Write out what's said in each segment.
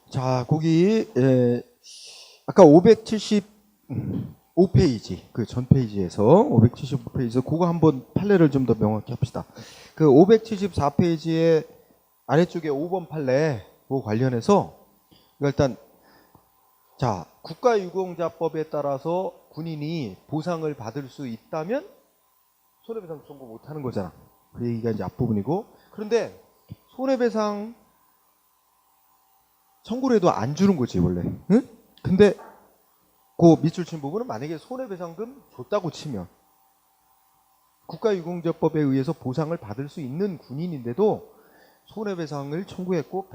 자, 거기 아까 575페이지 그 전 페이지에서 575페이지에서 그거 한번 판례를 좀 더 명확히 합시다. 그 574페이지의 아래쪽에 5번 판례 그 관련해서 일단 자, 국가유공자법에 따라서 군인이 보상을 받을 수 있다면 손해배상 청구 못 하는 거잖아. 그 얘기가 이제 앞부분이고, 그런데 손해배상 청구를 해도 안 주는 거지 원래. 응? 근데 그 밑줄 친 부분은 만약에 손해배상금 줬다고 치면 국가유공자법에 의해서 보상을 받을 수 있는 군인인데도 손해배상을 청구했고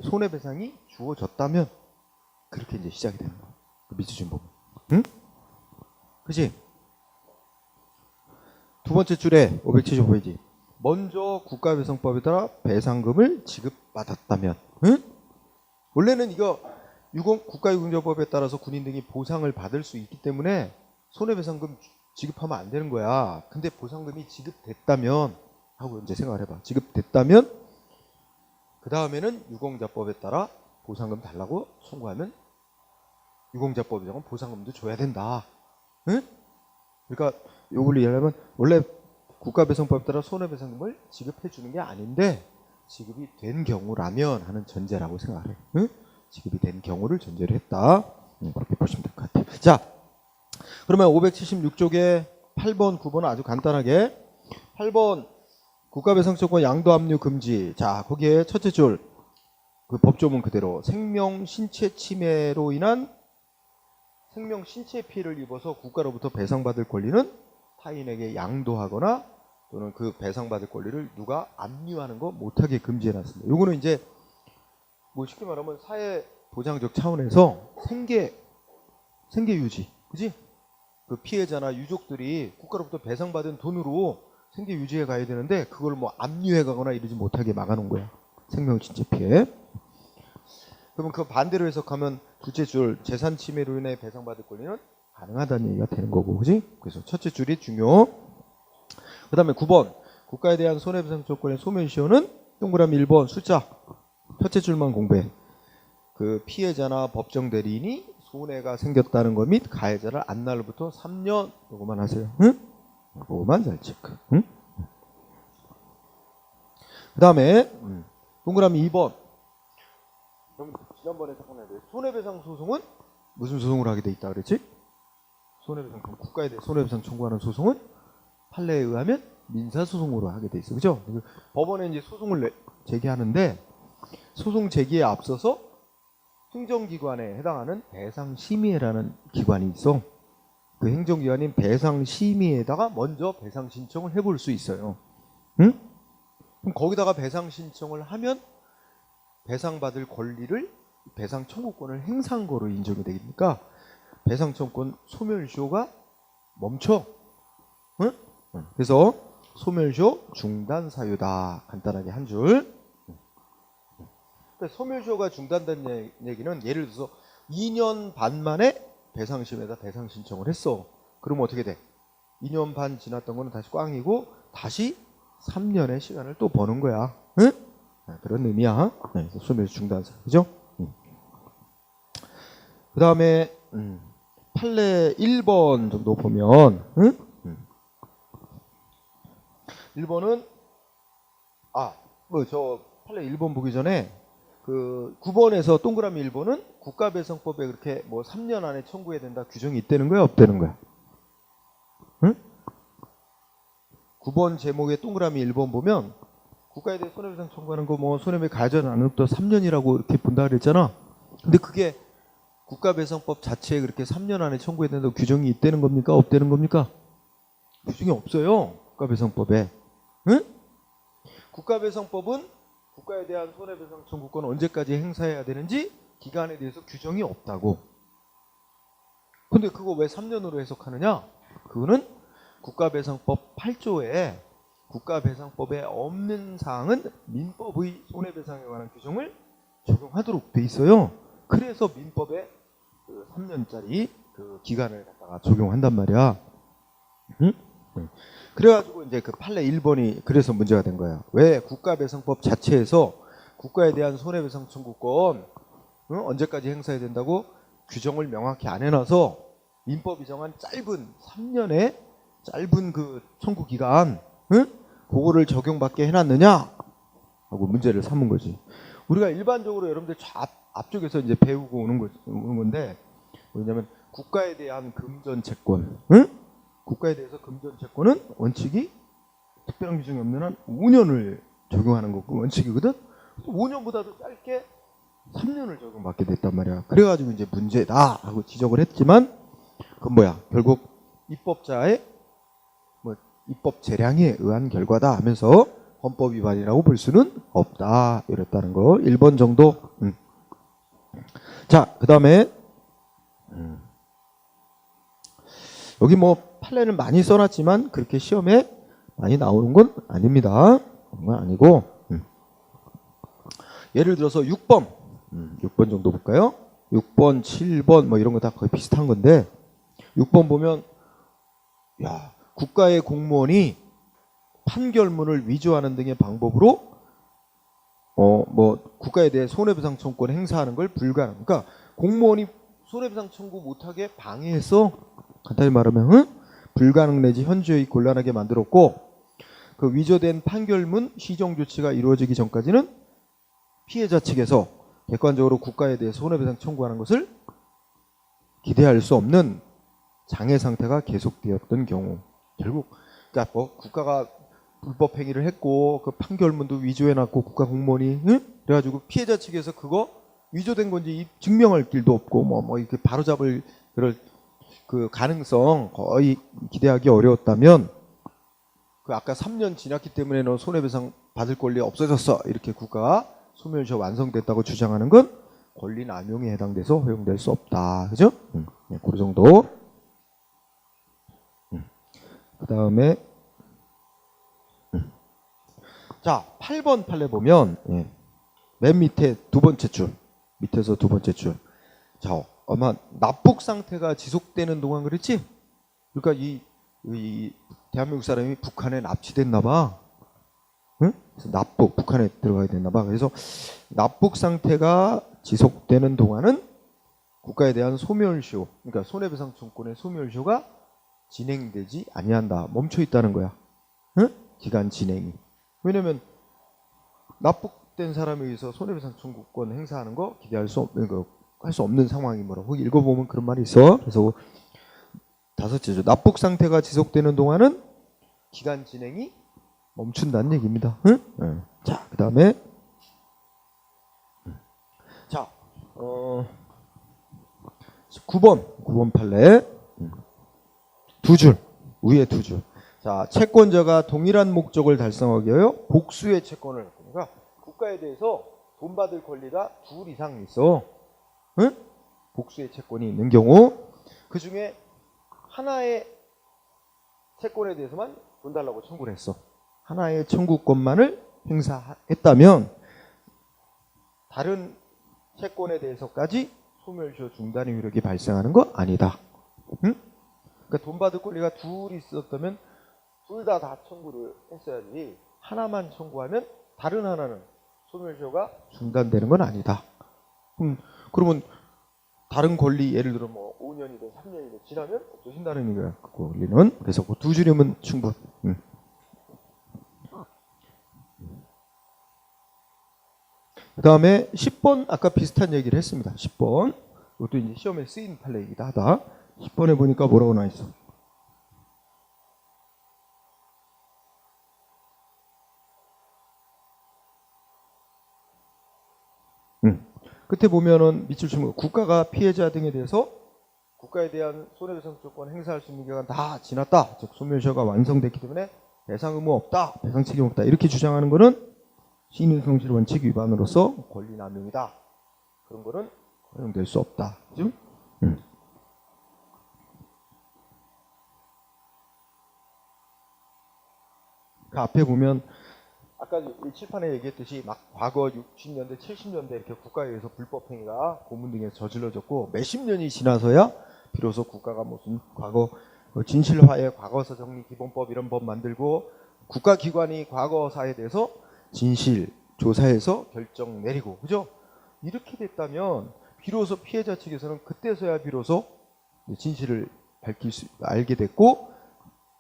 손해배상이 주어졌다면 그렇게 이제 시작이 되는 거야. 그 밑줄 친 부분. 응? 그치? 두 번째 줄에 575페이지. 먼저 국가배상법에 따라 배상금을 지급받았다면, 응? 원래는 이거 국가유공자법에 따라서 군인 등이 보상을 받을 수 있기 때문에 손해배상금 지급하면 안 되는 거야. 근데 보상금이 지급됐다면 하고 이제 생각을 해봐. 지급됐다면 그 다음에는 유공자법에 따라 보상금 달라고 청구하면 유공자법이랑은 보상금도 줘야 된다. 응? 그러니까 요걸 이해하려면 원래 국가배상법에 따라 손해배상금을 지급해 주는 게 아닌데 지급이 된 경우라면 하는 전제라고 생각해. 응? 지급이 된 경우를 전제로 했다. 그렇게 보시면 될 것 같아요. 자, 그러면 576쪽에 8번, 9번은 아주 간단하게 8번 국가배상청구 양도압류 금지. 자, 거기에 첫째 줄 그 법조문 그대로 생명, 신체 침해로 인한 생명, 신체 피해를 입어서 국가로부터 배상받을 권리는 타인에게 양도하거나 또는 그 배상받을 권리를 누가 압류하는 거 못하게 금지해놨습니다. 요거는 이제 뭐 쉽게 말하면 사회 보장적 차원에서 생계 유지, 그지? 그 피해자나 유족들이 국가로부터 배상받은 돈으로 생계 유지해 가야 되는데 그걸 뭐 압류해 가거나 이러지 못하게 막아놓은 거야. 생명, 신체 피해. 그러면 그 반대로 해석하면 둘째 줄 재산 침해로 인해 배상받을 권리는 가능하다는 얘기가 되는 거고, 그지? 그래서 첫째 줄이 중요. 그 다음에 9번 국가에 대한 손해배상 조건의 소멸시효는 동그라미 1번 숫자 첫째 줄만 공부해. 그 피해자나 법정 대리인이 손해가 생겼다는 것 및 가해자를 안 날로부터 3년 요거만 하세요. 응? 요거만 잘 체크. 응? 그 다음에 동그라미 2번 지난번에 잠깐 해야 손해배상 소송은 무슨 소송을 하게 돼 있다 그랬지? 손해배상 국가에 대해 손해배상 청구하는 소송은 판례에 의하면 민사소송으로 하게 돼 있어, 그죠? 법원에 이제 소송을 제기하는데 소송 제기에 앞서서 행정기관에 해당하는 배상심의회라는 기관이 있어. 그 행정기관인 배상심의회에다가 먼저 배상 신청을 해볼 수 있어요. 응? 그럼 거기다가 배상 신청을 하면 배상받을 권리를 배상 청구권을 행사한 거로 인정이 되니까 배상 청구권 소멸시효가 멈춰. 응? 그래서 소멸시효 중단 사유다. 간단하게 한 줄. 소멸시효가 중단된 얘기는 예를 들어서 2년 반 만에 배상심에다 배상 신청을 했어. 그러면 어떻게 돼? 2년 반 지났던 거는 다시 꽝이고 다시 3년의 시간을 또 버는 거야. 응? 그런 의미야. 소멸시효 중단 사유. 그죠? 그 다음에 판례 1번 정도 보면 1번은 저 판례 1번 보기 전에 그 9번에서 동그라미 1번은 국가배상법에 그렇게 뭐 3년 안에 청구해야 된다 규정이 있다는 거야, 없다는 거야? 응? 9번 제목의 동그라미 1번 보면 국가에 대해 손해배상 청구하는 거 뭐 손해배 가해자는 안으로부터 3년이라고 이렇게 본다 그랬잖아. 근데 그게 국가배상법 자체에 그렇게 3년 안에 청구해야 된다고 규정이 있다는 겁니까, 없다는 겁니까? 규정이 없어요, 국가배상법에. 응? 국가배상법은 국가에 대한 손해배상 청구권 언제까지 행사해야 되는지 기간에 대해서 규정이 없다고. 근데 그거 왜 3년으로 해석하느냐? 그거는 국가배상법 8조에 국가배상법에 없는 사항은 민법의 손해배상에 관한 규정을 적용하도록 돼 있어요. 그래서 민법에 그 3년짜리 그 기간을 갖다가 적용한단 말이야. 응? 그래가지고 이제 그 판례 1번이 그래서 문제가 된 거야. 왜 국가배상법 자체에서 국가에 대한 손해배상 청구권 언제까지 행사해야 된다고 규정을 명확히 안 해놔서 민법이 정한 짧은 3년의 짧은 그 청구 기간, 그거를 적용받게 해놨느냐 하고 문제를 삼은 거지. 우리가 일반적으로 여러분들 앞쪽에서 이제 배우고 오는 건데, 뭐냐면 국가에 대한 금전 채권, 국가에 대해서 금전 채권은 원칙이 특별한 규정이 없는 한 5년을 적용하는 거고 원칙이거든. 5년보다도 짧게 3년을 적용받게 됐단 말이야. 그래가지고 이제 문제다 하고 지적을 했지만, 그건 뭐야? 결국 입법자의 입법 재량에 의한 결과다 하면서 헌법 위반이라고 볼 수는 없다 이랬다는 거. 1번 정도. 자, 그 다음에 여기 뭐 판례는 많이 써놨지만 그렇게 시험에 많이 나오는 건 아닙니다. 그런 건 아니고, 예를 들어서 6번 6번 정도 볼까요? 6번, 7번 뭐 이런 거 다 거의 비슷한 건데, 6번 보면 야, 국가의 공무원이 판결문을 위조하는 등의 방법으로 국가에 대해 손해배상 청구권 행사하는 걸 불가능. 그러니까 공무원이 손해배상 청구 못하게 방해해서, 간단히 말하면 불가능 내지 현저히 곤란하게 만들었고, 그 위조된 판결문 시정 조치가 이루어지기 전까지는 피해자 측에서 객관적으로 국가에 대해 손해배상 청구하는 것을 기대할 수 없는 장애 상태가 계속되었던 경우, 결국 그러니까 뭐 국가가 불법 행위를 했고 그 판결문도 위조해놨고 국가 공무원이 그래가지고 피해자 측에서 그거 위조된 건지 증명할 길도 없고 뭐 이렇게 바로잡을 그럴 그 가능성 거의 기대하기 어려웠다면, 그 아까 3년 지났기 때문에 너 손해배상 받을 권리 없어졌어 이렇게 국가가 소멸시효 완성됐다고 주장하는 건 권리 남용에 해당돼서 허용될 수 없다. 그죠? 네, 그 정도. 그 다음에 자, 8번 판례 보면 맨 밑에 두 번째 줄, 밑에서 두 번째 줄. 자, 아마 납북 상태가 지속되는 동안 그랬지? 그러니까 이 대한민국 사람이 북한에 납치됐나 봐. 응? 그래서 북한에 들어가야 됐나 봐. 그래서 납북 상태가 지속되는 동안은 국가에 대한 소멸시효, 그러니까 손해배상 청구권의 소멸시효가 진행되지 아니한다. 멈춰 있다는 거야. 응? 기간 진행이. 왜냐면 납북된 사람에 의해서 손해배상 청구권 행사하는 거 기대할 수 없는 거, 할 수 없는 상황이 뭐라고 읽어보면 그런 말이 있어. 그래서 다섯째죠. 납북 상태가 지속되는 동안은 기간 진행이 멈춘다는 얘기입니다. 응? 자, 그 다음에 자, 9번 판례 두 줄, 위에 두 줄. 자, 채권자가 동일한 목적을 달성하기 위하여 복수의 채권을, 그러니까 국가에 대해서 돈 받을 권리가 둘 이상 있어. 응? 복수의 채권이 있는 경우, 그 중에 하나의 채권에 대해서만 돈 달라고 청구를 했어. 하나의 청구권만을 행사했다면 다른 채권에 대해서까지 소멸시효 중단의 효력이 발생하는 거 아니다. 응? 그러니까 돈 받을 권리가 둘이 있었다면 둘 다 청구를 했어야지, 하나만 청구하면 다른 하나는 소멸시효가 중단되는 건 아니다. 그러면 다른 권리, 예를 들어 뭐 5년이든 3년이든 지나면 없어진다는 거야. 그 권리는. 그래서 그 두 줄이면 충분. 그 다음에 10번 아까 비슷한 얘기를 했습니다. 10번. 이것도 이제 시험에 쓰인 판례이기도 하다. 10번에 보니까 뭐라고 나와 있어? 끝에 보면은 밑줄 치면 국가가 피해자 등에 대해서 국가에 대한 손해배상 조건 행사할 수 있는 기간 다 지났다. 즉 소멸시효가 완성됐기 때문에 배상 의무 없다, 배상 책임 없다 이렇게 주장하는 거는 시인성실 원칙 위반으로서 권리 남용이다. 그런 거는 허용될 수 없다. 그죠? 그 앞에 보면 아까 칠판에 얘기했듯이 막 과거 60년대, 70년대 이렇게 국가에 의해서 불법 행위가 고문 등에서 저질러졌고 몇십 년이 지나서야 비로소 국가가 무슨 과거 진실화해 과거사 정리 기본법 이런 법 만들고 국가기관이 과거사에 대해서 진실 조사해서 결정 내리고, 그죠? 이렇게 됐다면 비로소 피해자 측에서는 그때서야 비로소 진실을 알게 됐고,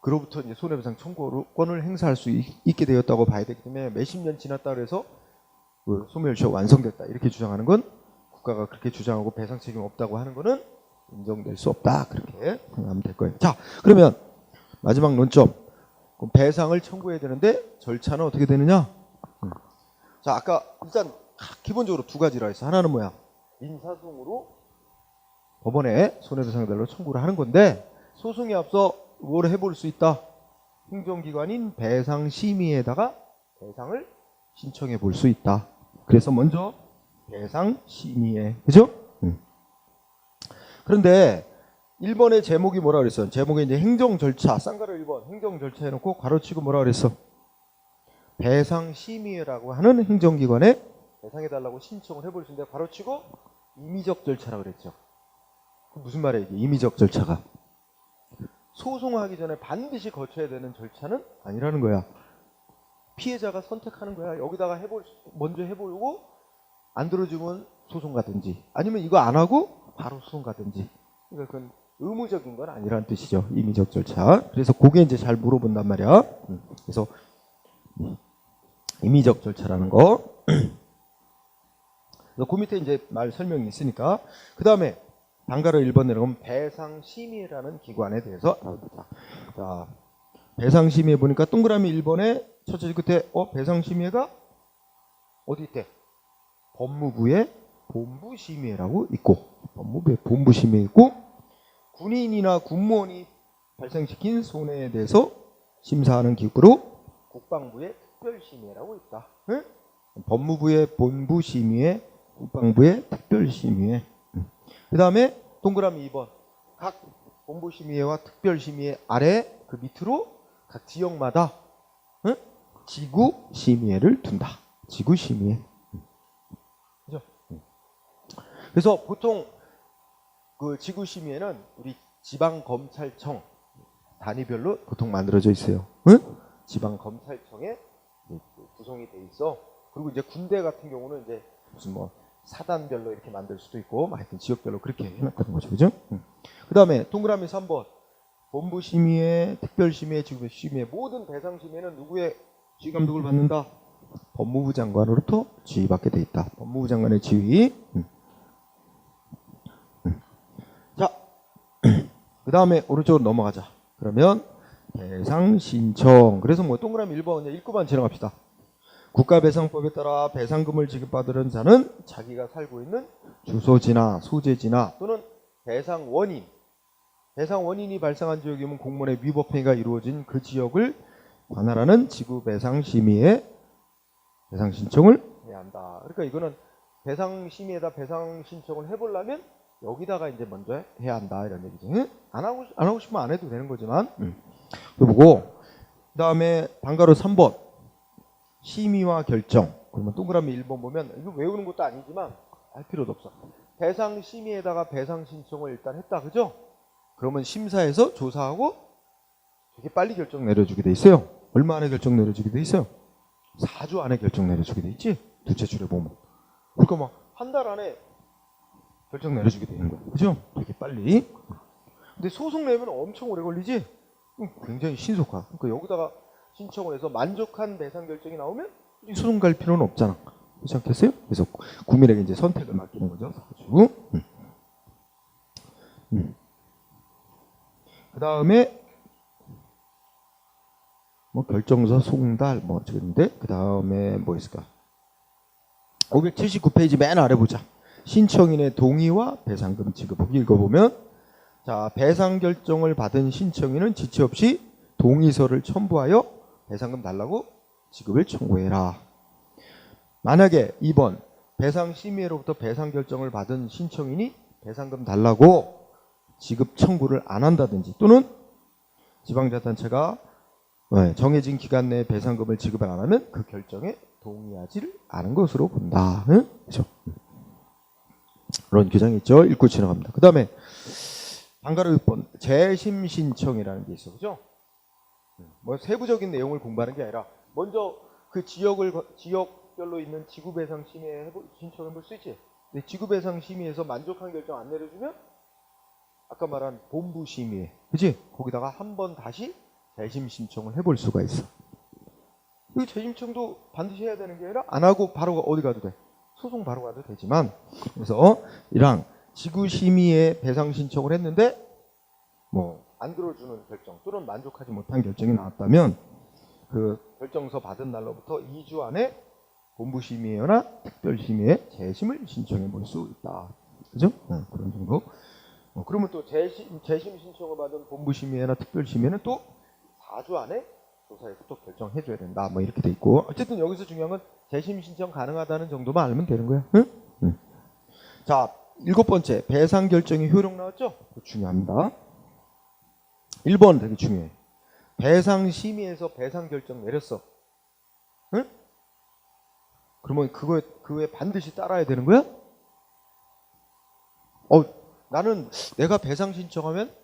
그로부터 이제 손해배상 청구권을 행사할 수 있게 되었다고 봐야 되기 때문에 몇십 년 지났다 그래서 그 소멸시효가 완성됐다 이렇게 주장하는 건, 국가가 그렇게 주장하고 배상 책임 없다고 하는 거는 인정될 수 없다, 그렇게 생각하면 될 거예요. 자, 그러면 마지막 논점. 그럼 배상을 청구해야 되는데 절차는 어떻게 되느냐? 자, 아까 일단 기본적으로 두 가지라 해서, 하나는 뭐야? 민사소송으로 법원에 손해배상달로 청구를 하는 건데, 소송에 앞서 뭘 해볼 수 있다? 행정기관인 배상심의에다가 배상을 신청해 볼 수 있다. 그래서 먼저 배상심의에, 그죠? 그런데 1번의 제목이 뭐라 그랬어? 제목에 이제 행정절차, 쌍가루 1번 행정절차 해놓고 괄호치고 뭐라 그랬어? 배상심의라고 하는 행정기관에 배상해달라고 신청을 해볼 수 있는데, 괄호치고 임의적 절차라고 그랬죠. 무슨 말이에요, 이게 임의적 절차가? 소송하기 전에 반드시 거쳐야 되는 절차는 아니라는 거야. 피해자가 선택하는 거야. 여기다가 먼저 해보고 안 들어주면 소송 가든지, 아니면 이거 안 하고 바로 소송 가든지. 그러니까 그건 의무적인 건 아니라는 뜻이죠. 임의적 절차. 그래서 그게 이제 잘 물어본단 말이야. 그래서 임의적 절차라는 거. 그래서 그 밑에 이제 말 설명이 있으니까. 그 다음에 단가로 1번 내려가면 배상심의라는 기관에 대해서 알아보자. 자, 배상심의에 보니까 동그라미 1번에 첫째 줄 끝에 배상심의가 어디 있대? 법무부의 본부심의라고 있고, 법무부의 본부심의 있고, 군인이나 군무원이 발생시킨 손해에 대해서 심사하는 기구로 국방부의 특별심의라고 있다. 응? 법무부의 본부심의에 국방부의 특별심의에. 그 다음에 동그라미 2번 각 본부심의회와 특별심의회 아래 그 밑으로 각 지역마다 지구심의회를 둔다. 지구심의회. 그죠? 그래서 보통 그 지구심의회는 우리 지방검찰청 단위별로 보통 만들어져 있어요. 지방검찰청에 구성이 돼 있어. 그리고 이제 군대 같은 경우는 이제 무슨 뭐 사단별로 이렇게 만들 수도 있고, 하여튼 지역별로 그렇게 해놨다는 거죠. 그죠? 그 다음에 동그라미 3번 본부심의회, 특별심의회, 지구심의회, 모든 배상심의회는 누구의 지휘감독을 받는다? 법무부 장관으로부터 지휘받게 돼 있다. 법무부 장관의 지휘. 자, 그 다음에 오른쪽으로 넘어가자. 그러면 배상신청. 그래서 뭐 동그라미 1번 읽고만 지나갑시다. 국가배상법에 따라 배상금을 지급받으는 자는 자기가 살고 있는 주소지나 소재지나 또는 배상원인이 발생한 지역이면 공무원의 위법행위가 이루어진 그 지역을 관할하는 지구배상심의에 배상신청을 해야 한다. 그러니까 이거는 배상심의에다 배상신청을 해보려면 여기다가 이제 먼저 해야 한다, 이런 얘기죠. 안 하고 싶으면 안 해도 되는 거지만. 그리고 그 다음에 단가로 3번 심의와 결정. 그러면 동그라미 1번 보면, 이거 외우는 것도 아니지만 할 필요도 없어. 배상심의에다가 배상신청을 일단 했다, 그죠? 그러면 심사해서 조사하고 되게 빨리 결정 내려주게 돼 있어요. 얼마 안에 결정 내려주게 돼 있어요? 4주 안에 결정 내려주게 돼 있지? 두째 줄에 보면. 그러니까 막 한 달 안에 결정 내려주게 되는 거예요. 그죠? 되게 빨리. 근데 소송 내면 엄청 오래 걸리지? 굉장히 신속하. 그러니까 여기다가 신청을 해서 만족한 배상 결정이 나오면 소송 갈 필요는 없잖아. 그렇지 않겠어요? 그래서 국민에게 이제 선택을 맡기는 거죠. 그 다음에 뭐 결정서 송달 뭐 어쩌는데, 그 다음에 뭐 있을까? 579페이지 맨 아래 보자. 신청인의 동의와 배상금 지급. 읽어보면, 자, 배상 결정을 받은 신청인은 지체 없이 동의서를 첨부하여 배상금 달라고 지급을 청구해라. 만약에 2번 배상심의회로부터 배상 결정을 받은 신청인이 배상금 달라고 지급 청구를 안 한다든지, 또는 지방자치단체가 정해진 기간 내에 배상금을 지급을 안 하면 그 결정에 동의하지를 않은 것으로 본다. 그렇죠? 그런 규정이 있죠. 읽고 지나갑니다. 그 다음에 단가로 6번 재심 신청이라는 게 있어. 그죠? 뭐 세부적인 내용을 공부하는 게 아니라 먼저 그 지역 지역별로 있는 지구배상 심의에 신청해볼 수 있지. 근데 지구배상 심의에서 만족한 결정 안 내려주면 아까 말한 본부 심의에, 그치? 거기다가 한 번 다시 재심 신청을 해볼 수가 있어. 이 재심 신청도 반드시 해야 되는 게 아니라 안 하고 바로 어디 가도 돼. 소송 바로 가도 되지만, 그래서 이랑 지구 심의에 배상 신청을 했는데 뭐 안 들어주는 결정 또는 만족하지 못한 결정이 나왔다면 그 결정서 받은 날로부터 2주 안에 본부 심의회나 특별 심의에 재심을 신청해 볼 수 있다. 그죠? 그런 정도. 그러면 또 재심 신청을 받은 본부 심의회나 특별 심의회는 또 4주 안에 조사해서 또 결정해 줘야 된다. 뭐 이렇게 돼 있고. 어쨌든 여기서 중요한 건 재심 신청 가능하다는 정도만 알면 되는 거야. 응? 자, 7번째 배상 결정이 효력 나왔죠? 중요합니다. 1번 되게 중요해. 배상 심의에서 배상 결정 내렸어. 응? 그러면 그거에 반드시 따라야 되는 거야? 나는 내가 배상 신청하면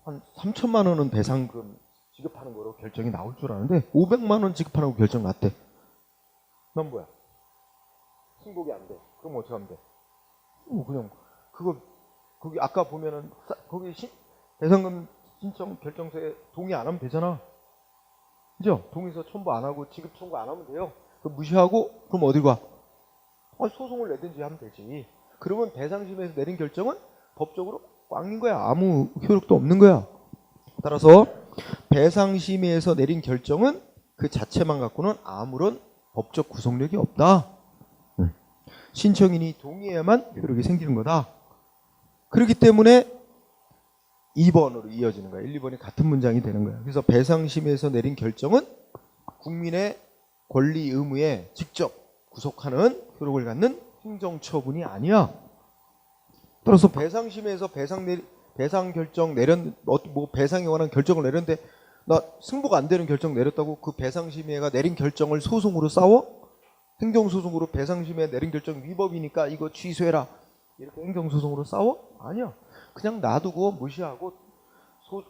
한 3천만 원은 배상금 지급하는 거로 결정이 나올 줄 아는데 500만 원 지급하라고 결정 났대. 넌 뭐야? 승복이 안 돼. 그럼 어떻게 하면 돼? 그냥 거기 아까 보면은 거기 배상금 신청 결정서에 동의 안 하면 되잖아. 그죠? 동의서 첨부 안 하고 지급 청구 안 하면 돼요. 그럼 무시하고 그럼 어디 가? 소송을 내든지 하면 되지. 그러면 배상심에서 내린 결정은 법적으로 꽝인 거야. 아무 효력도 없는 거야. 따라서 배상심의에서 내린 결정은 그 자체만 갖고는 아무런 법적 구속력이 없다. 신청인이 동의해야만 효력이 생기는 거다. 그렇기 때문에 2번으로 이어지는 거야. 1, 2번이 같은 문장이 되는 거야. 그래서 배상심의에서 내린 결정은 국민의 권리 의무에 직접 구속하는 효력을 갖는 행정처분이 아니야. 따라서 배상심의에서 배상 결정 배상에 관한 결정을 내렸는데 나 승복 안 되는 결정 내렸다고 그 배상심의가 내린 결정을 소송으로 싸워? 행정소송으로 배상심의에 내린 결정 위법이니까 이거 취소해라. 이렇게 행정소송으로 싸워? 아니야. 그냥 놔두고 무시하고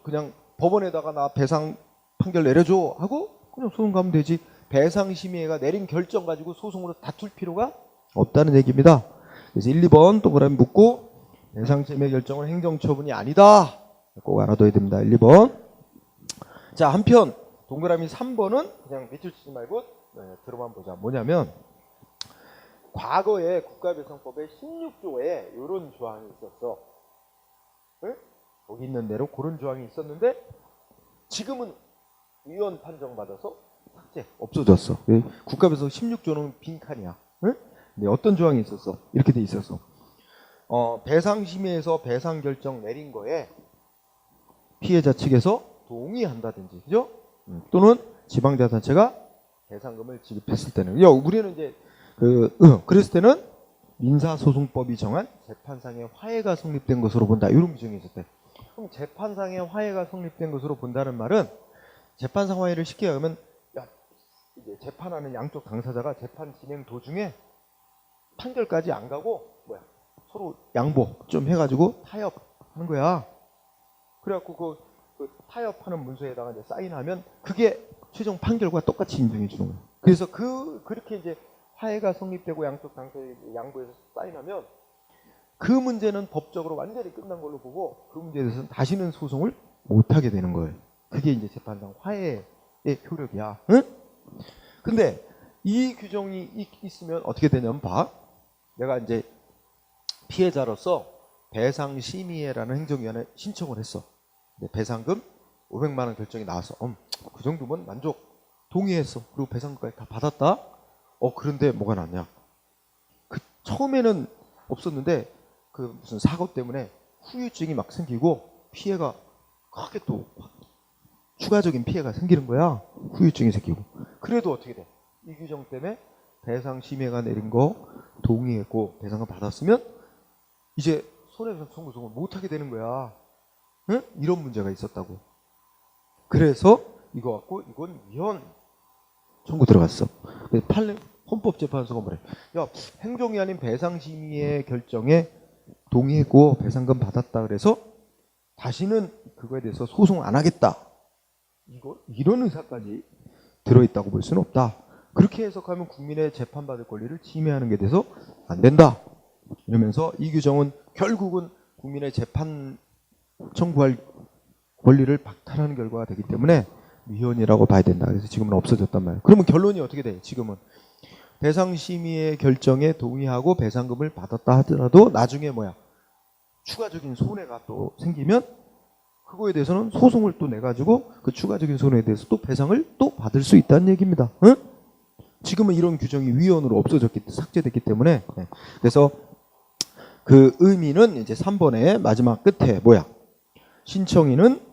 그냥 법원에다가 나 배상 판결 내려줘 하고 그냥 소송 가면 되지. 배상심의회가 내린 결정 가지고 소송으로 다툴 필요가 없다는 얘기입니다. 그래서 1, 2번 동그라미 묻고 배상심의 결정은 행정처분이 아니다. 꼭 알아둬야 됩니다. 1, 2번. 자, 한편 동그라미 3번은 그냥 밑줄 치지 말고 들어만 보자. 뭐냐면 과거에 국가배상법의 16조에 이런 조항이 있었어. 응? 거기 있는 대로 그런 조항이 있었는데 지금은 위헌 판정받아서 삭제, 없어졌어. 국가배상 16조는 빈칸이야. 응? 근데 어떤 조항이 있었어? 이렇게 돼 있었어. 배상심의에서 배상 결정 내린 거에 피해자 측에서 동의한다든지, 그죠? 또는 지방자치단체가 배상금을 지급했을 때는, 우리는 이제 그랬을 때는 민사소송법이 정한 재판상의 화해가 성립된 것으로 본다. 이런 규정이 있었대. 그럼 재판상의 화해가 성립된 것으로 본다는 말은 재판상 화해를 쉽게 하면 이제 재판하는 양쪽 당사자가 재판 진행 도중에 판결까지 안 가고 서로 양보 좀 해가지고 타협하는 거야. 그래갖고 그 타협하는 문서에다가 이제 사인하면 그게 최종 판결과 똑같이 인정해 주는 거야. 그래서 그렇게 이제 화해가 성립되고 양쪽 당사자의 양보해서 사인하면 그 문제는 법적으로 완전히 끝난 걸로 보고 그 문제에 대해서는 다시는 소송을 못하게 되는 거예요. 그게 이제 재판상 화해의 효력이야. 응? 근데 이 규정이 있으면 어떻게 되냐면 봐. 내가 이제 피해자로서 배상심의회라는 행정위원회에 신청을 했어. 근데 배상금 500만 원 결정이 나와서 그 정도면 만족, 동의했어. 그리고 배상금까지 다 받았다. 그런데 뭐가 났냐? 처음에는 없었는데 그 무슨 사고 때문에 후유증이 막 생기고 피해가 크게 또 추가적인 피해가 생기는 거야. 후유증이 생기고. 그래도 어떻게 돼? 이 규정 때문에 배상심의가 내린 거 동의했고 배상금 받았으면 이제 손해배상 청구소송을 못하게 되는 거야. 응? 이런 문제가 있었다고. 그래서 이거 갖고 이건 위헌 청구 들어갔어. 헌법재판소가 뭐래? 행정이 아닌 배상심의의 결정에 동의했고 배상금 받았다 그래서 다시는 그거에 대해서 소송 안 하겠다. 이런 의사까지 들어있다고 볼 수는 없다. 그렇게 해석하면 국민의 재판받을 권리를 침해하는 게 돼서 안 된다. 이러면서 이 규정은 결국은 국민의 재판 청구할 권리를 박탈하는 결과가 되기 때문에 위헌이라고 봐야 된다. 그래서 지금은 없어졌단 말이에요. 그러면 결론이 어떻게 돼? 지금은 배상심의의 결정에 동의하고 배상금을 받았다 하더라도 나중에 추가적인 손해가 또 생기면 그거에 대해서는 소송을 또 내가지고 그 추가적인 손해에 대해서 또 배상을 또 받을 수 있다는 얘기입니다. 응? 지금은 이런 규정이 위헌으로 삭제됐기 때문에 그래서 그 의미는 이제 3번의 마지막 끝에 신청인은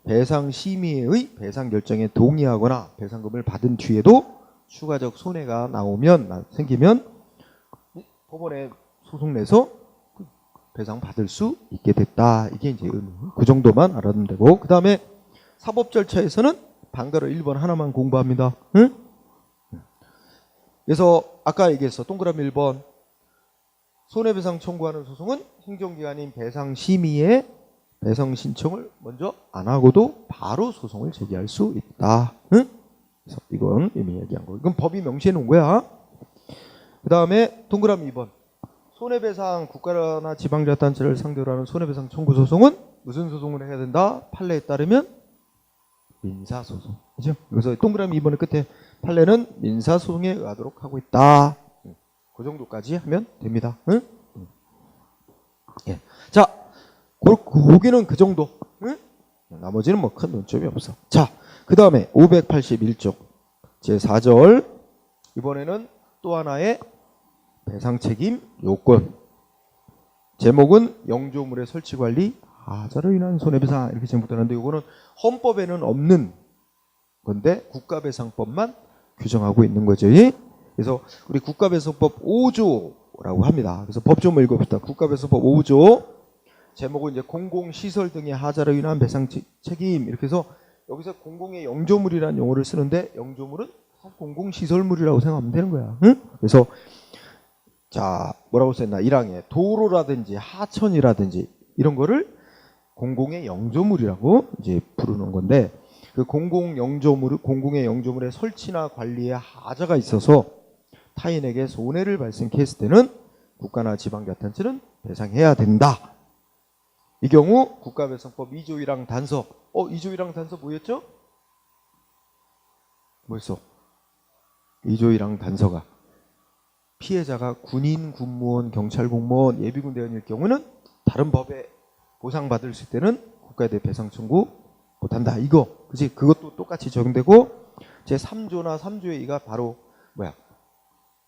배상심의의 배상 결정에 동의하거나 배상금을 받은 뒤에도 추가적 손해가 생기면 법원에 소송 내서 배상 받을 수 있게 됐다. 이게 이제 의미. 그 정도만 알아두면 되고, 그 다음에 사법 절차에서는 방가로 1번 하나만 공부합니다. 응? 그래서 아까 얘기했어. 동그라미 1번. 손해배상 청구하는 소송은 행정기관인 배상심의의 배상 신청을 먼저 안 하고도 바로 소송을 제기할 수 있다. 응? 그래서 이건 이미 얘기한 거. 이건 법이 명시해 놓은 거야. 그 다음에 동그라미 2번. 손해배상 국가나 지방자치단체를 상대로 하는 손해배상 청구 소송은 무슨 소송을 해야 된다? 판례에 따르면 민사소송. 그죠? 그래서 동그라미 2번의 끝에 판례는 민사소송에 의하도록 하고 있다. 그 정도까지 하면 됩니다. 응? 예. 자, 고기는 그 정도. 응? 나머지는 뭐 큰 논점이 없어. 자, 그 다음에 581쪽 제4절. 이번에는 또 하나의 배상책임 요건. 제목은 영조물의 설치관리 하자로 인한 손해배상 이렇게 제목되는데 이거는 헌법에는 없는 건데 국가배상법만 규정하고 있는 거죠. 그래서 우리 국가배상법 5조라고 합니다. 그래서 법 좀 읽어봅시다. 국가배상법 5조 제목은 이제 공공시설 등의 하자로 인한 배상 책임 이렇게 해서 여기서 공공의 영조물이라는 용어를 쓰는데 영조물은 공공시설물이라고 생각하면 되는 거야. 응? 그래서 자 뭐라고 썼나 1항에 도로라든지 하천이라든지 이런 거를 공공의 영조물이라고 이제 부르는 건데 그 공공의 영조물의 설치나 관리에 하자가 있어서 타인에게 손해를 발생했을 때는 국가나 지방자치단체는 배상해야 된다. 이 경우 국가배상법 2조 1항 단서 2조 1항 단서 뭐였죠? 뭐였어? 2조 1항 단서가 피해자가 군인, 군무원, 경찰 공무원, 예비군 대원일 경우는 다른 법에 보상받을 수 때는 국가에 대해 배상 청구 못한다. 이거 그지? 그것도 똑같이 적용되고 제 3조나 3조의 2가 바로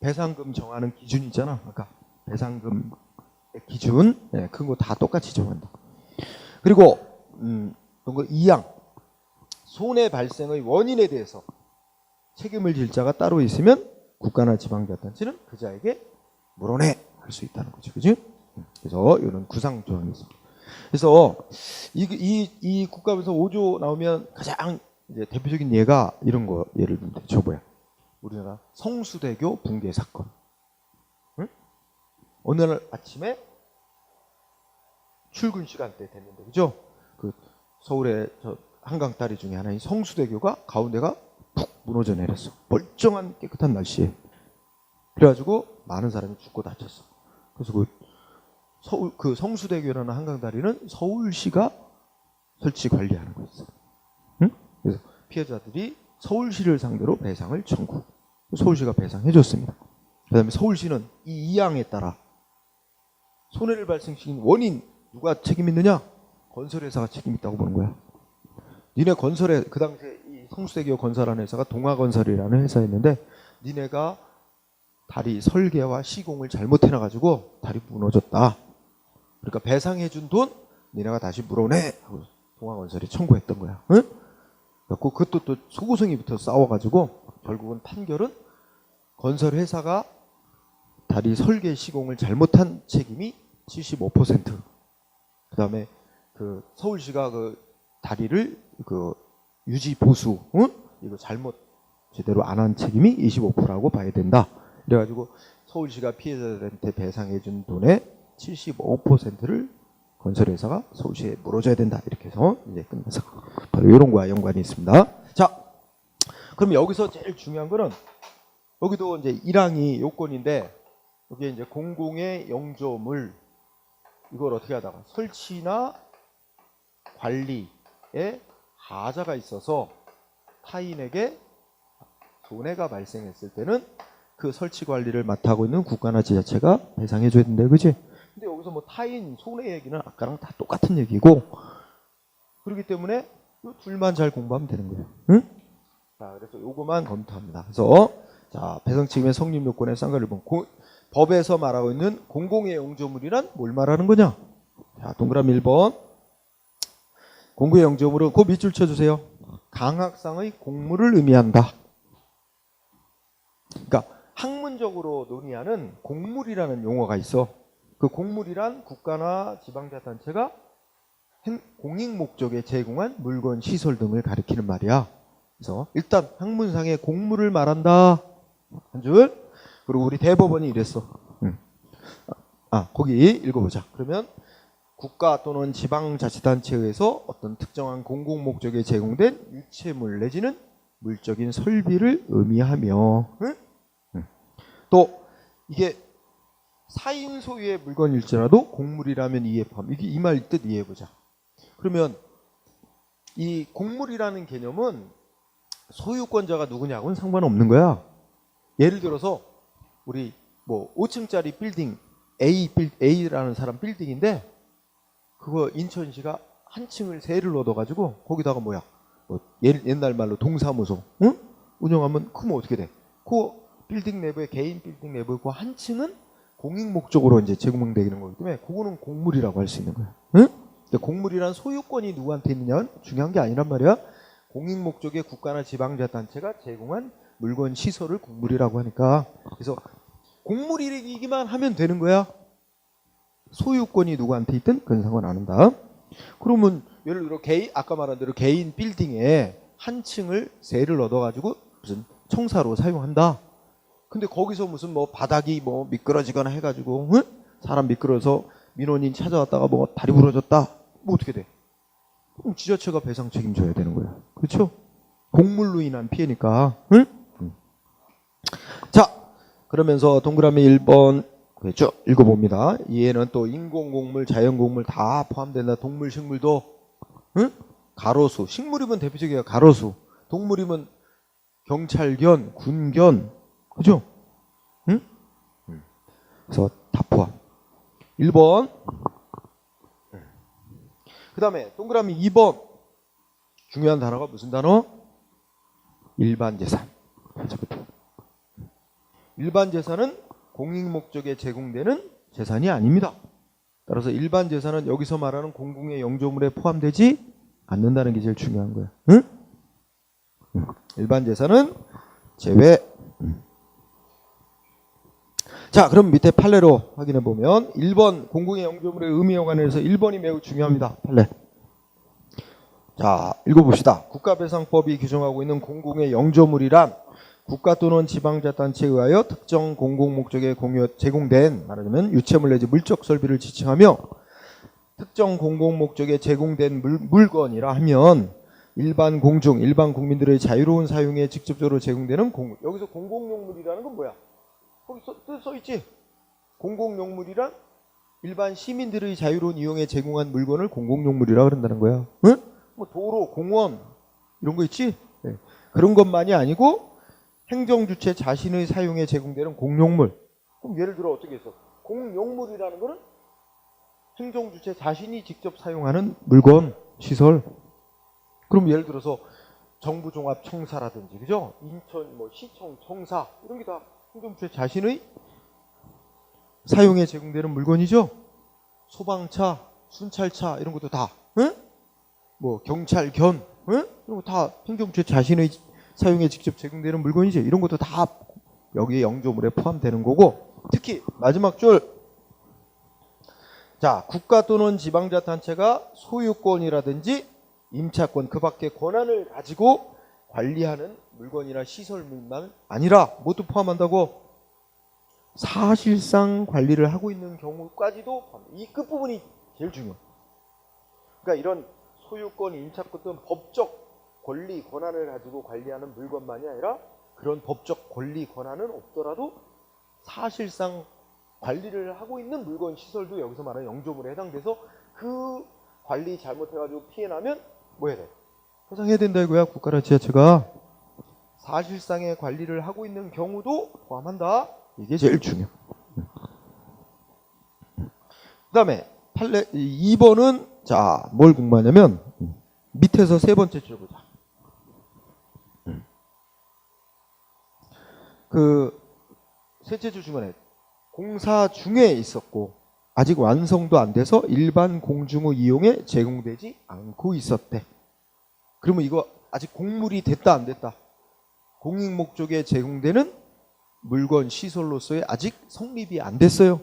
배상금 정하는 기준이 있잖아. 아까 배상금 기준 그거 다 똑같이 정한다. 그리고 2항 손해 발생의 원인에 대해서 책임을 질 자가 따로 있으면 국가나 지방자치단체는 그 자에게 물어내 할 수 있다는 거죠. 그죠? 그래서 이런 구상 조항이 있습니다. 그래서 이 국가에서 5조 나오면 가장 이제 대표적인 예가 이런 거 예를 들면 저 우리나라 성수대교 붕괴 사건. 응? 어느 날 아침에 출근 시간대 됐는데 그죠? 그 서울의 저 한강 다리 중에 하나인 성수대교가 가운데가 푹 무너져 내렸어. 멀쩡한 깨끗한 날씨에. 그래가지고 많은 사람이 죽고 다쳤어. 그래서 그 성수대교라는 한강 다리는 서울시가 설치 관리하는 거였어. 응? 그래서 피해자들이 서울시를 상대로 배상을 청구. 서울시가 배상해줬습니다. 그다음에 서울시는 이 2항에 따라 손해를 발생시킨 원인 누가 책임 있느냐? 건설회사가 책임 있다고 보는 거야. 니네 건설에 그 당시에 이 성수대교 건설하는 회사가 동아건설이라는 회사였는데 니네가 다리 설계와 시공을 잘못해놔가지고 다리 무너졌다. 그러니까 배상해준 돈 니네가 다시 물어내 하고 동아건설이 청구했던 거야. 응? 그래서 그것도 또 소고성이 붙어 싸워가지고 결국은 판결은 건설회사가 다리 설계 시공을 잘못한 책임이 75%. 그 다음에 그 서울시가 그 다리를 그 유지 보수, 응? 이거 잘못 제대로 안 한 책임이 25%라고 봐야 된다. 그래가지고 서울시가 피해자들한테 배상해준 돈의 75%를 건설회사가 서울시에 물어줘야 된다. 이렇게 해서 이제 끝나서 바로 이런 거와 연관이 있습니다. 자, 그럼 여기서 제일 중요한 거는 여기도 이제 1항이 요건인데 여기에 이제 공공의 영조물 이걸 어떻게 하다가 설치나 관리에 하자가 있어서 타인에게 손해가 발생했을 때는 그 설치 관리를 맡아하고 있는 국가나 지자체가 배상해 줘야 된다, 그지? 근데 여기서 뭐 타인 손해 얘기는 아까랑 다 똑같은 얘기고, 그렇기 때문에 이 둘만 잘 공부하면 되는 거예요. 응? 자, 그래서 요거만 검토합니다. 그래서 자, 배상 책임의 성립 요건의 쌍가를 본 법에서 말하고 있는 공공의 영조물이란 뭘 말하는 거냐? 자, 동그라미 1번. 공공의 영조물은 그 밑줄 쳐주세요. 강학상의 공물을 의미한다. 그러니까 학문적으로 논의하는 공물이라는 용어가 있어. 그 공물이란 국가나 지방자치단체가 공익 목적에 제공한 물건, 시설 등을 가리키는 말이야. 그래서 일단 학문상의 공물을 말한다. 한 줄. 그리고 우리 대법원이 이랬어. 거기 읽어보자. 그러면 국가 또는 지방자치단체에 의해서 어떤 특정한 공공 목적에 제공된 유체물 내지는 물적인 설비를 의미하며, 또 이게 사인 소유의 물건일지라도 공물이라면 이해 포함. 이게 이 말 뜻 이해해보자. 그러면 이 공물이라는 개념은 소유권자가 누구냐고는 상관없는 거야. 예를 들어서 우리 뭐 5층짜리 빌딩 A라는 사람 빌딩인데 그거 인천시가 한 층을 세를 얻어가지고 거기다가 뭐야 뭐 옛날 말로 동사무소 운영하면 크면 어떻게 돼? 그 빌딩 내부에 개인 빌딩 내부에 그 한 층은 공익 목적으로 이제 제공되는 거기 때문에 그거는 공물이라고 할 수 있는 거야. 응? 공물이란 소유권이 누구한테 있느냐는 중요한 게 아니란 말이야. 공익 목적의 국가나 지방자치단체가 제공한 물건 시설을 공물이라고 하니까, 그래서 공물이기만 하면 되는 거야. 소유권이 누구한테 있든 그건 상관 안 한다. 그러면 예를 들어 아까 말한 대로 개인 빌딩에 한 층을 세를 얻어가지고 무슨 청사로 사용한다. 근데 거기서 무슨 뭐 바닥이 뭐 미끄러지거나 해가지고 사람 미끄러서 민원인 찾아왔다가 뭐 다리 부러졌다. 뭐 어떻게 돼? 그럼 지자체가 배상 책임져야 되는 거야. 그렇죠? 공물로 인한 피해니까. 응? 자, 그러면서 동그라미 1번 쭉 읽어봅니다. 이해는 또 인공공물, 자연공물 다 포함된다. 동물, 식물도. 응? 가로수. 식물이면 대표적이야. 가로수. 동물이면 경찰견, 군견. 그죠? 응? 그래서 다 포함. 1번. 그 다음에 동그라미 2번. 중요한 단어가 무슨 단어? 일반재산. 일반재산은 공익 목적에 제공되는 재산이 아닙니다. 따라서 일반재산은 여기서 말하는 공공의 영조물에 포함되지 않는다는 게 제일 중요한 거야. 응? 일반재산은 제외. 자, 그럼 밑에 판례로 확인해 보면 1번 공공의 영조물의 의미에 관해서 1번이 매우 중요합니다. 판례. 자, 읽어봅시다. 국가배상법이 규정하고 있는 공공의 영조물이란 국가 또는 지방자치단체에 의하여 특정 공공 목적에 제공된 말하자면 유체물 내지 물적 설비를 지칭하며 특정 공공 목적에 제공된 물건이라 하면 일반 공중, 일반 국민들의 자유로운 사용에 직접적으로 제공되는 공물. 여기서 공공용물이라는 건 뭐야? 거기 뜻 써있지? 공공용물이란 일반 시민들의 자유로운 이용에 제공한 물건을 공공용물이라 그런다는 거야. 응? 뭐 도로, 공원 이런 거 있지? 네. 그런 것만이 아니고 행정주체 자신의 사용에 제공되는 공용물. 그럼 예를 들어 어떻게 했어? 공용물이라는 거는 행정주체 자신이 직접 사용하는 물건, 시설. 그럼 예를 들어서 정부종합청사라든지, 그죠? 인천 뭐 시청 청사 이런 게 다 행정주체 자신의 사용에 제공되는 물건이죠. 소방차, 순찰차 이런 것도 다, 응? 뭐 경찰견, 응? 이런 거 다 행정주체 자신의 사용에 직접 제공되는 물건이죠. 이런 것도 다 여기에 영조물에 포함되는 거고, 특히 마지막 줄. 자, 국가 또는 지방자치단체가 소유권이라든지 임차권 그 밖에 권한을 가지고 관리하는 물건이나 시설물만 아니라 모두 포함한다고. 사실상 관리를 하고 있는 경우까지도 포함. 이 끝부분이 제일 중요해. 그러니까 이런 소유권, 임차권 또는 법적 권리, 권한을 가지고 관리하는 물건만이 아니라 그런 법적 권리 권한은 없더라도 사실상 관리를 하고 있는 물건 시설도 여기서 말하는 영조물에 해당돼서 그 관리 잘못해가지고 피해 나면 뭐 해야 돼? 포상해야 된다 이거야. 국가나 지자체가 사실상의 관리를 하고 있는 경우도 포함한다. 이게 제일 중요. 그 다음에 2번은 자, 뭘 궁금하냐면 밑에서 세 번째 줄 보자. 그 셋째 줄 중간에 공사 중에 있었고 아직 완성도 안 돼서 일반 공중의 이용에 제공되지 않고 있었대. 그러면 이거 아직 공물이 됐다 안 됐다? 공익 목적에 제공되는 물건 시설로서의 아직 성립이 안 됐어요.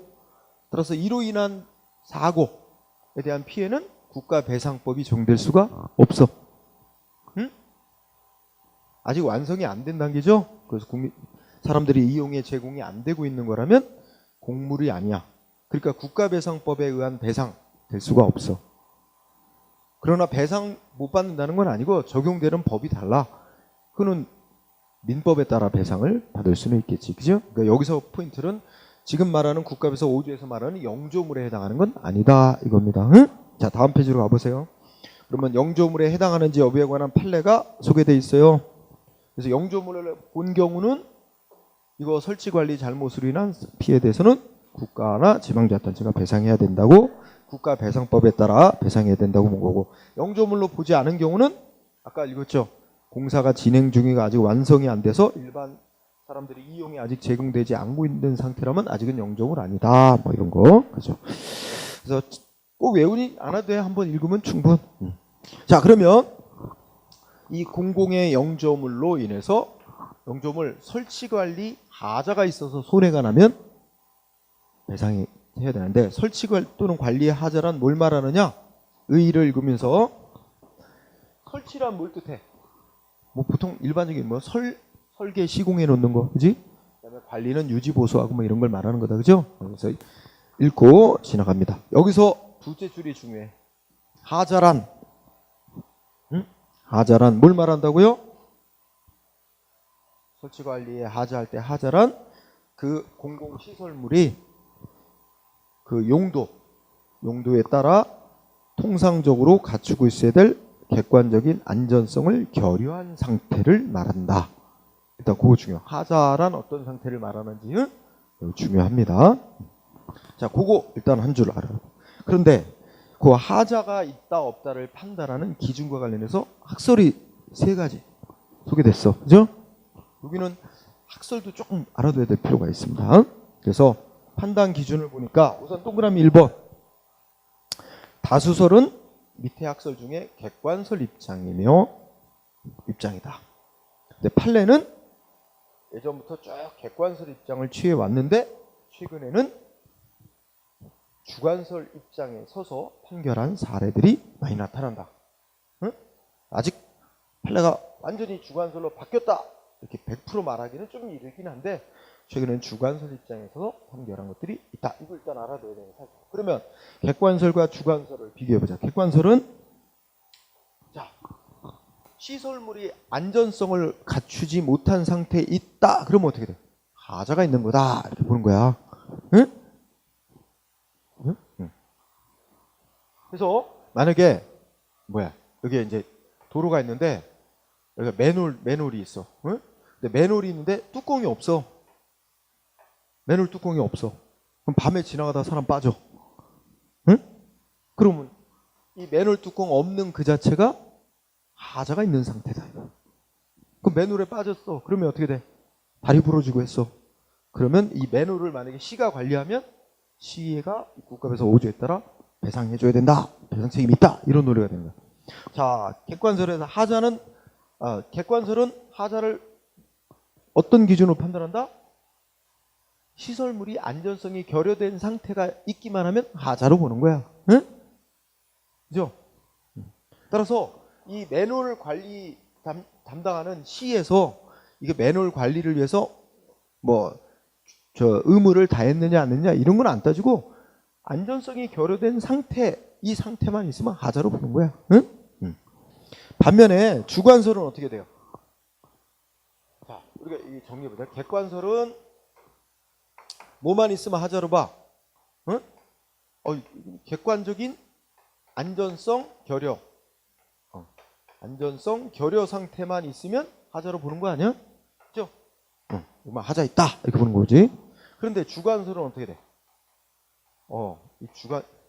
따라서 이로 인한 사고에 대한 피해는 국가배상법이 적용될 수가 없어. 응? 아직 완성이 안 된 단계죠. 그래서 사람들이 이용에 제공이 안 되고 있는 거라면 공물이 아니야. 그러니까 국가배상법에 의한 배상 될 수가 없어. 그러나 배상 못 받는다는 건 아니고 적용되는 법이 달라. 그는 민법에 따라 배상을 받을 수는 있겠지. 그죠? 그러니까 여기서 포인트는 지금 말하는 국가배상 5조에서 말하는 영조물에 해당하는 건 아니다 이겁니다. 응? 자, 다음 페이지로 가보세요. 그러면 영조물에 해당하는지 여부에 관한 판례가 소개되어 있어요. 그래서 영조물을 본 경우는 이거 설치관리 잘못으로 인한 피해에 대해서는 국가나 지방자치단체가 배상해야 된다고 국가배상법에 따라 배상해야 된다고 본 거고, 영조물로 보지 않은 경우는 아까 읽었죠. 공사가 진행 중이가 아직 완성이 안 돼서 일반 사람들이 이용이 아직 제공되지 않고 있는 상태라면 아직은 영조물 아니다. 뭐 이런 거. 그죠? 그래서 꼭 외우지 않아도 돼. 한번 읽으면 충분. 자, 그러면 이 공공의 영조물로 인해서 영조물 설치관리 하자가 있어서 손해가 나면 배상이 해야 되는데, 설치관리 또는 관리의 하자란 뭘 말하느냐? 의의를 읽으면서 설치란 뭘 뜻해? 뭐 보통 일반적인 뭐 설계 시공해 놓는 거, 그지? 그다음에 관리는 유지 보수하고 뭐 이런 걸 말하는 거다, 그죠? 그래서 읽고 지나갑니다. 여기서 둘째 줄이 중요해. 하자란, 하자란 뭘 말한다고요? 설치 관리에 하자할 때 하자란 그 공공 시설물이 그 용도에 따라 통상적으로 갖추고 있어야 될 객관적인 안전성을 결여한 상태를 말한다. 일단 그거 중요. 하자란 어떤 상태를 말하는지는 중요합니다. 자, 그거 일단 한 줄 알아요. 그런데 그 하자가 있다 없다를 판단하는 기준과 관련해서 학설이 세 가지 소개됐어. 그죠? 여기는 학설도 조금 알아둬야 될 필요가 있습니다. 그래서 판단 기준을 보니까 우선 동그라미 1번. 다수설은 밑에 학설 중에 객관설 입장이며 입장이다. 근데 판례는 예전부터 쭉 객관설 입장을 취해 왔는데 최근에는 주관설 입장에 서서 판결한 사례들이 많이 나타난다. 응? 아직 판례가 완전히 주관설로 바뀌었다 이렇게 100% 말하기는 좀 이르긴 한데 최근에는 주관설 입장에서 판결한 것들이 있다. 이거 일단 알아둬야 되는 사실. 그러면 객관설과 주관설을 비교해보자. 객관설은 자, 시설물이 안전성을 갖추지 못한 상태에 있다. 그러면 어떻게 돼? 하자가 있는 거다. 이렇게 보는 거야. 응? 응? 응. 그래서 만약에 뭐야? 여기에 이제 도로가 있는데 여기가 맨홀이 있어. 응? 근데 맨홀이 있는데 뚜껑이 없어. 맨홀 뚜껑이 없어. 그럼 밤에 지나가다 사람 빠져. 응? 그러면 이 맨홀 뚜껑 없는 그 자체가 하자가 있는 상태다. 그럼 맨홀에 빠졌어. 그러면 어떻게 돼? 다리 부러지고 했어. 그러면 이 맨홀을 만약에 시가 관리하면 시가 국가배상 5조에 따라 배상해줘야 된다. 배상 책임이 있다. 이런 논리가 되는 거야. 자, 객관설에서 객관설은 하자를 어떤 기준으로 판단한다? 시설물이 안전성이 결여된 상태가 있기만 하면 하자로 보는 거야. 응? 그죠? 따라서 이 맨홀 관리 담당하는 시에서 이게 맨홀 관리를 위해서 뭐 의무를 다했느냐 안 했느냐 이런 건 안 따지고 안전성이 결여된 상태, 이 상태만 있으면 하자로 보는 거야. 응? 반면에 주관설은 어떻게 돼요? 자, 우리가 이 정리해보자. 객관설은 뭐만 있으면 하자로 봐. 응? 객관적인 안전성 결여. 안전성 결여 상태만 있으면 하자로 보는 거 아니야? 그죠? 뭐만 하자 있다 이렇게 보는 거지. 그런데 주관설은 어떻게 돼?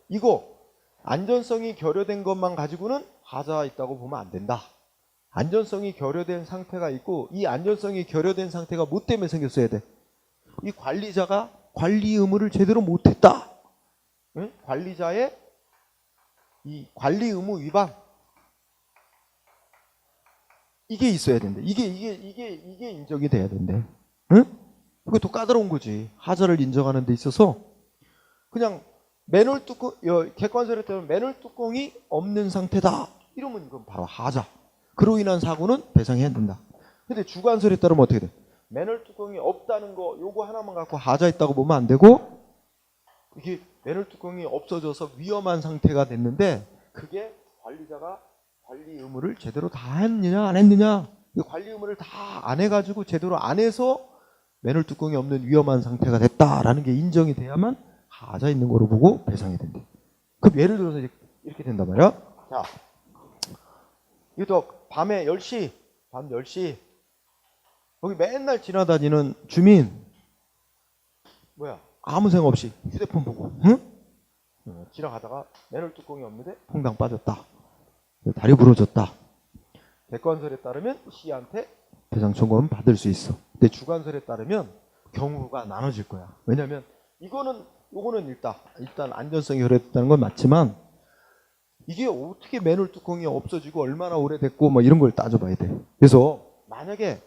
이거 안전성이 결여된 것만 가지고는 하자 있다고 보면 안 된다. 안전성이 결여된 상태가 있고 이 안전성이 결여된 상태가 뭐 때문에 생겼어야 돼? 이 관리자가 관리 의무를 제대로 못했다. 응? 관리자의 이 관리 의무 위반 이게 있어야 된대. 이게 인정이 돼야 된대. 응? 그게 더 까다로운 거지. 하자를 인정하는 데 있어서 그냥 맨홀 뚜껑 객관설에 따르면 맨홀 뚜껑이 없는 상태다. 이러면 이건 바로 하자. 그로 인한 사고는 배상해야 된다. 근데 주관설에 따르면 어떻게 돼? 맨홀 뚜껑이 없다는 거 요거 하나만 갖고 하자 있다고 보면 안 되고 이게 맨홀 뚜껑이 없어져서 위험한 상태가 됐는데 그게 관리자가 관리 의무를 제대로 다 했느냐 안 했느냐 관리 의무를 다 안 해가지고 제대로 안 해서 맨홀 뚜껑이 없는 위험한 상태가 됐다라는 게 인정이 돼야만 하자 있는 거로 보고 배상이 된대. 그럼 예를 들어서 이렇게 된단 말이야. 자, 이것도 밤에 10시 밤 10시 여기 맨날 지나다니는 주민 아무 생각 없이 휴대폰 보고 지나가다가 맨홀 뚜껑이 없는데 퐁당 빠졌다. 다리 부러졌다. 객관설에 따르면 C한테 배상 청구는 받을 수 있어. 근데 주관설에 따르면 경우가 나눠질 거야. 왜냐면 요거는 일단 안전성이 결여됐다는 건 맞지만 이게 어떻게 맨홀 뚜껑이 없어지고 얼마나 오래됐고 뭐 이런 걸 따져봐야 돼. 그래서 만약에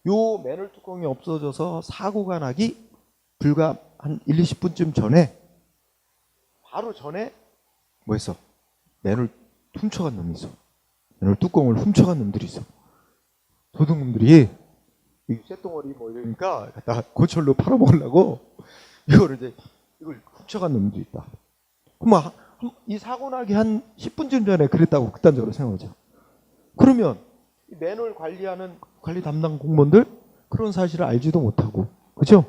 요 맨홀 뚜껑이 없어져서 사고가 나기 불과 한 1, 20분쯤 전에 바로 전에 뭐 했어? 맨홀 훔쳐간 놈이 있어. 맨홀 뚜껑을 훔쳐간 놈들이 있어. 도둑놈들이 이 쇳덩어리 뭐 이러니까 갖다가 고철로 팔아먹으려고 이걸 훔쳐간 놈도 있다. 그럼 이 사고 나기 한 10분쯤 전에 그랬다고 극단적으로 생각하죠. 그러면 이 맨홀 관리하는 관리 담당 공무원들 그런 사실을 알지도 못하고, 그렇죠?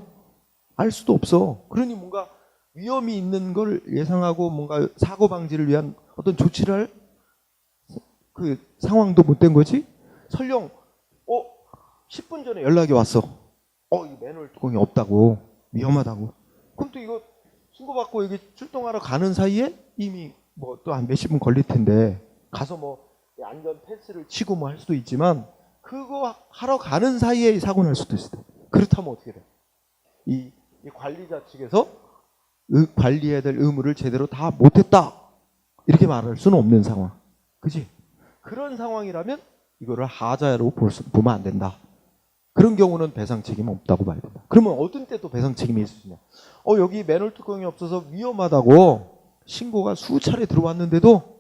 알 수도 없어. 그러니 뭔가 위험이 있는 걸 예상하고 뭔가 사고 방지를 위한 어떤 조치를 할 그 상황도 못 된 거지. 설령 10분 전에 연락이 왔어. 이 맨홀 뚜껑이 없다고, 위험하다고. 그럼 또 이거 신고받고 여기 출동하러 가는 사이에 이미 뭐 또 한 몇십 분 걸릴 텐데 가서 뭐 안전 패스를 치고 뭐 할 수도 있지만 그거 하러 가는 사이에 사고 날 수도 있어. 그렇다면 어떻게 돼? 이 관리자 측에서 관리해야 될 의무를 제대로 다 못했다 이렇게 말할 수는 없는 상황, 그지? 그런 상황이라면 이거를 하자로 보면 안 된다. 그런 경우는 배상 책임 없다고 봐야 된다. 그러면 어떤 때 또 배상 책임이 있으냐? 여기 맨홀 뚜껑이 없어서 위험하다고 신고가 수차례 들어왔는데도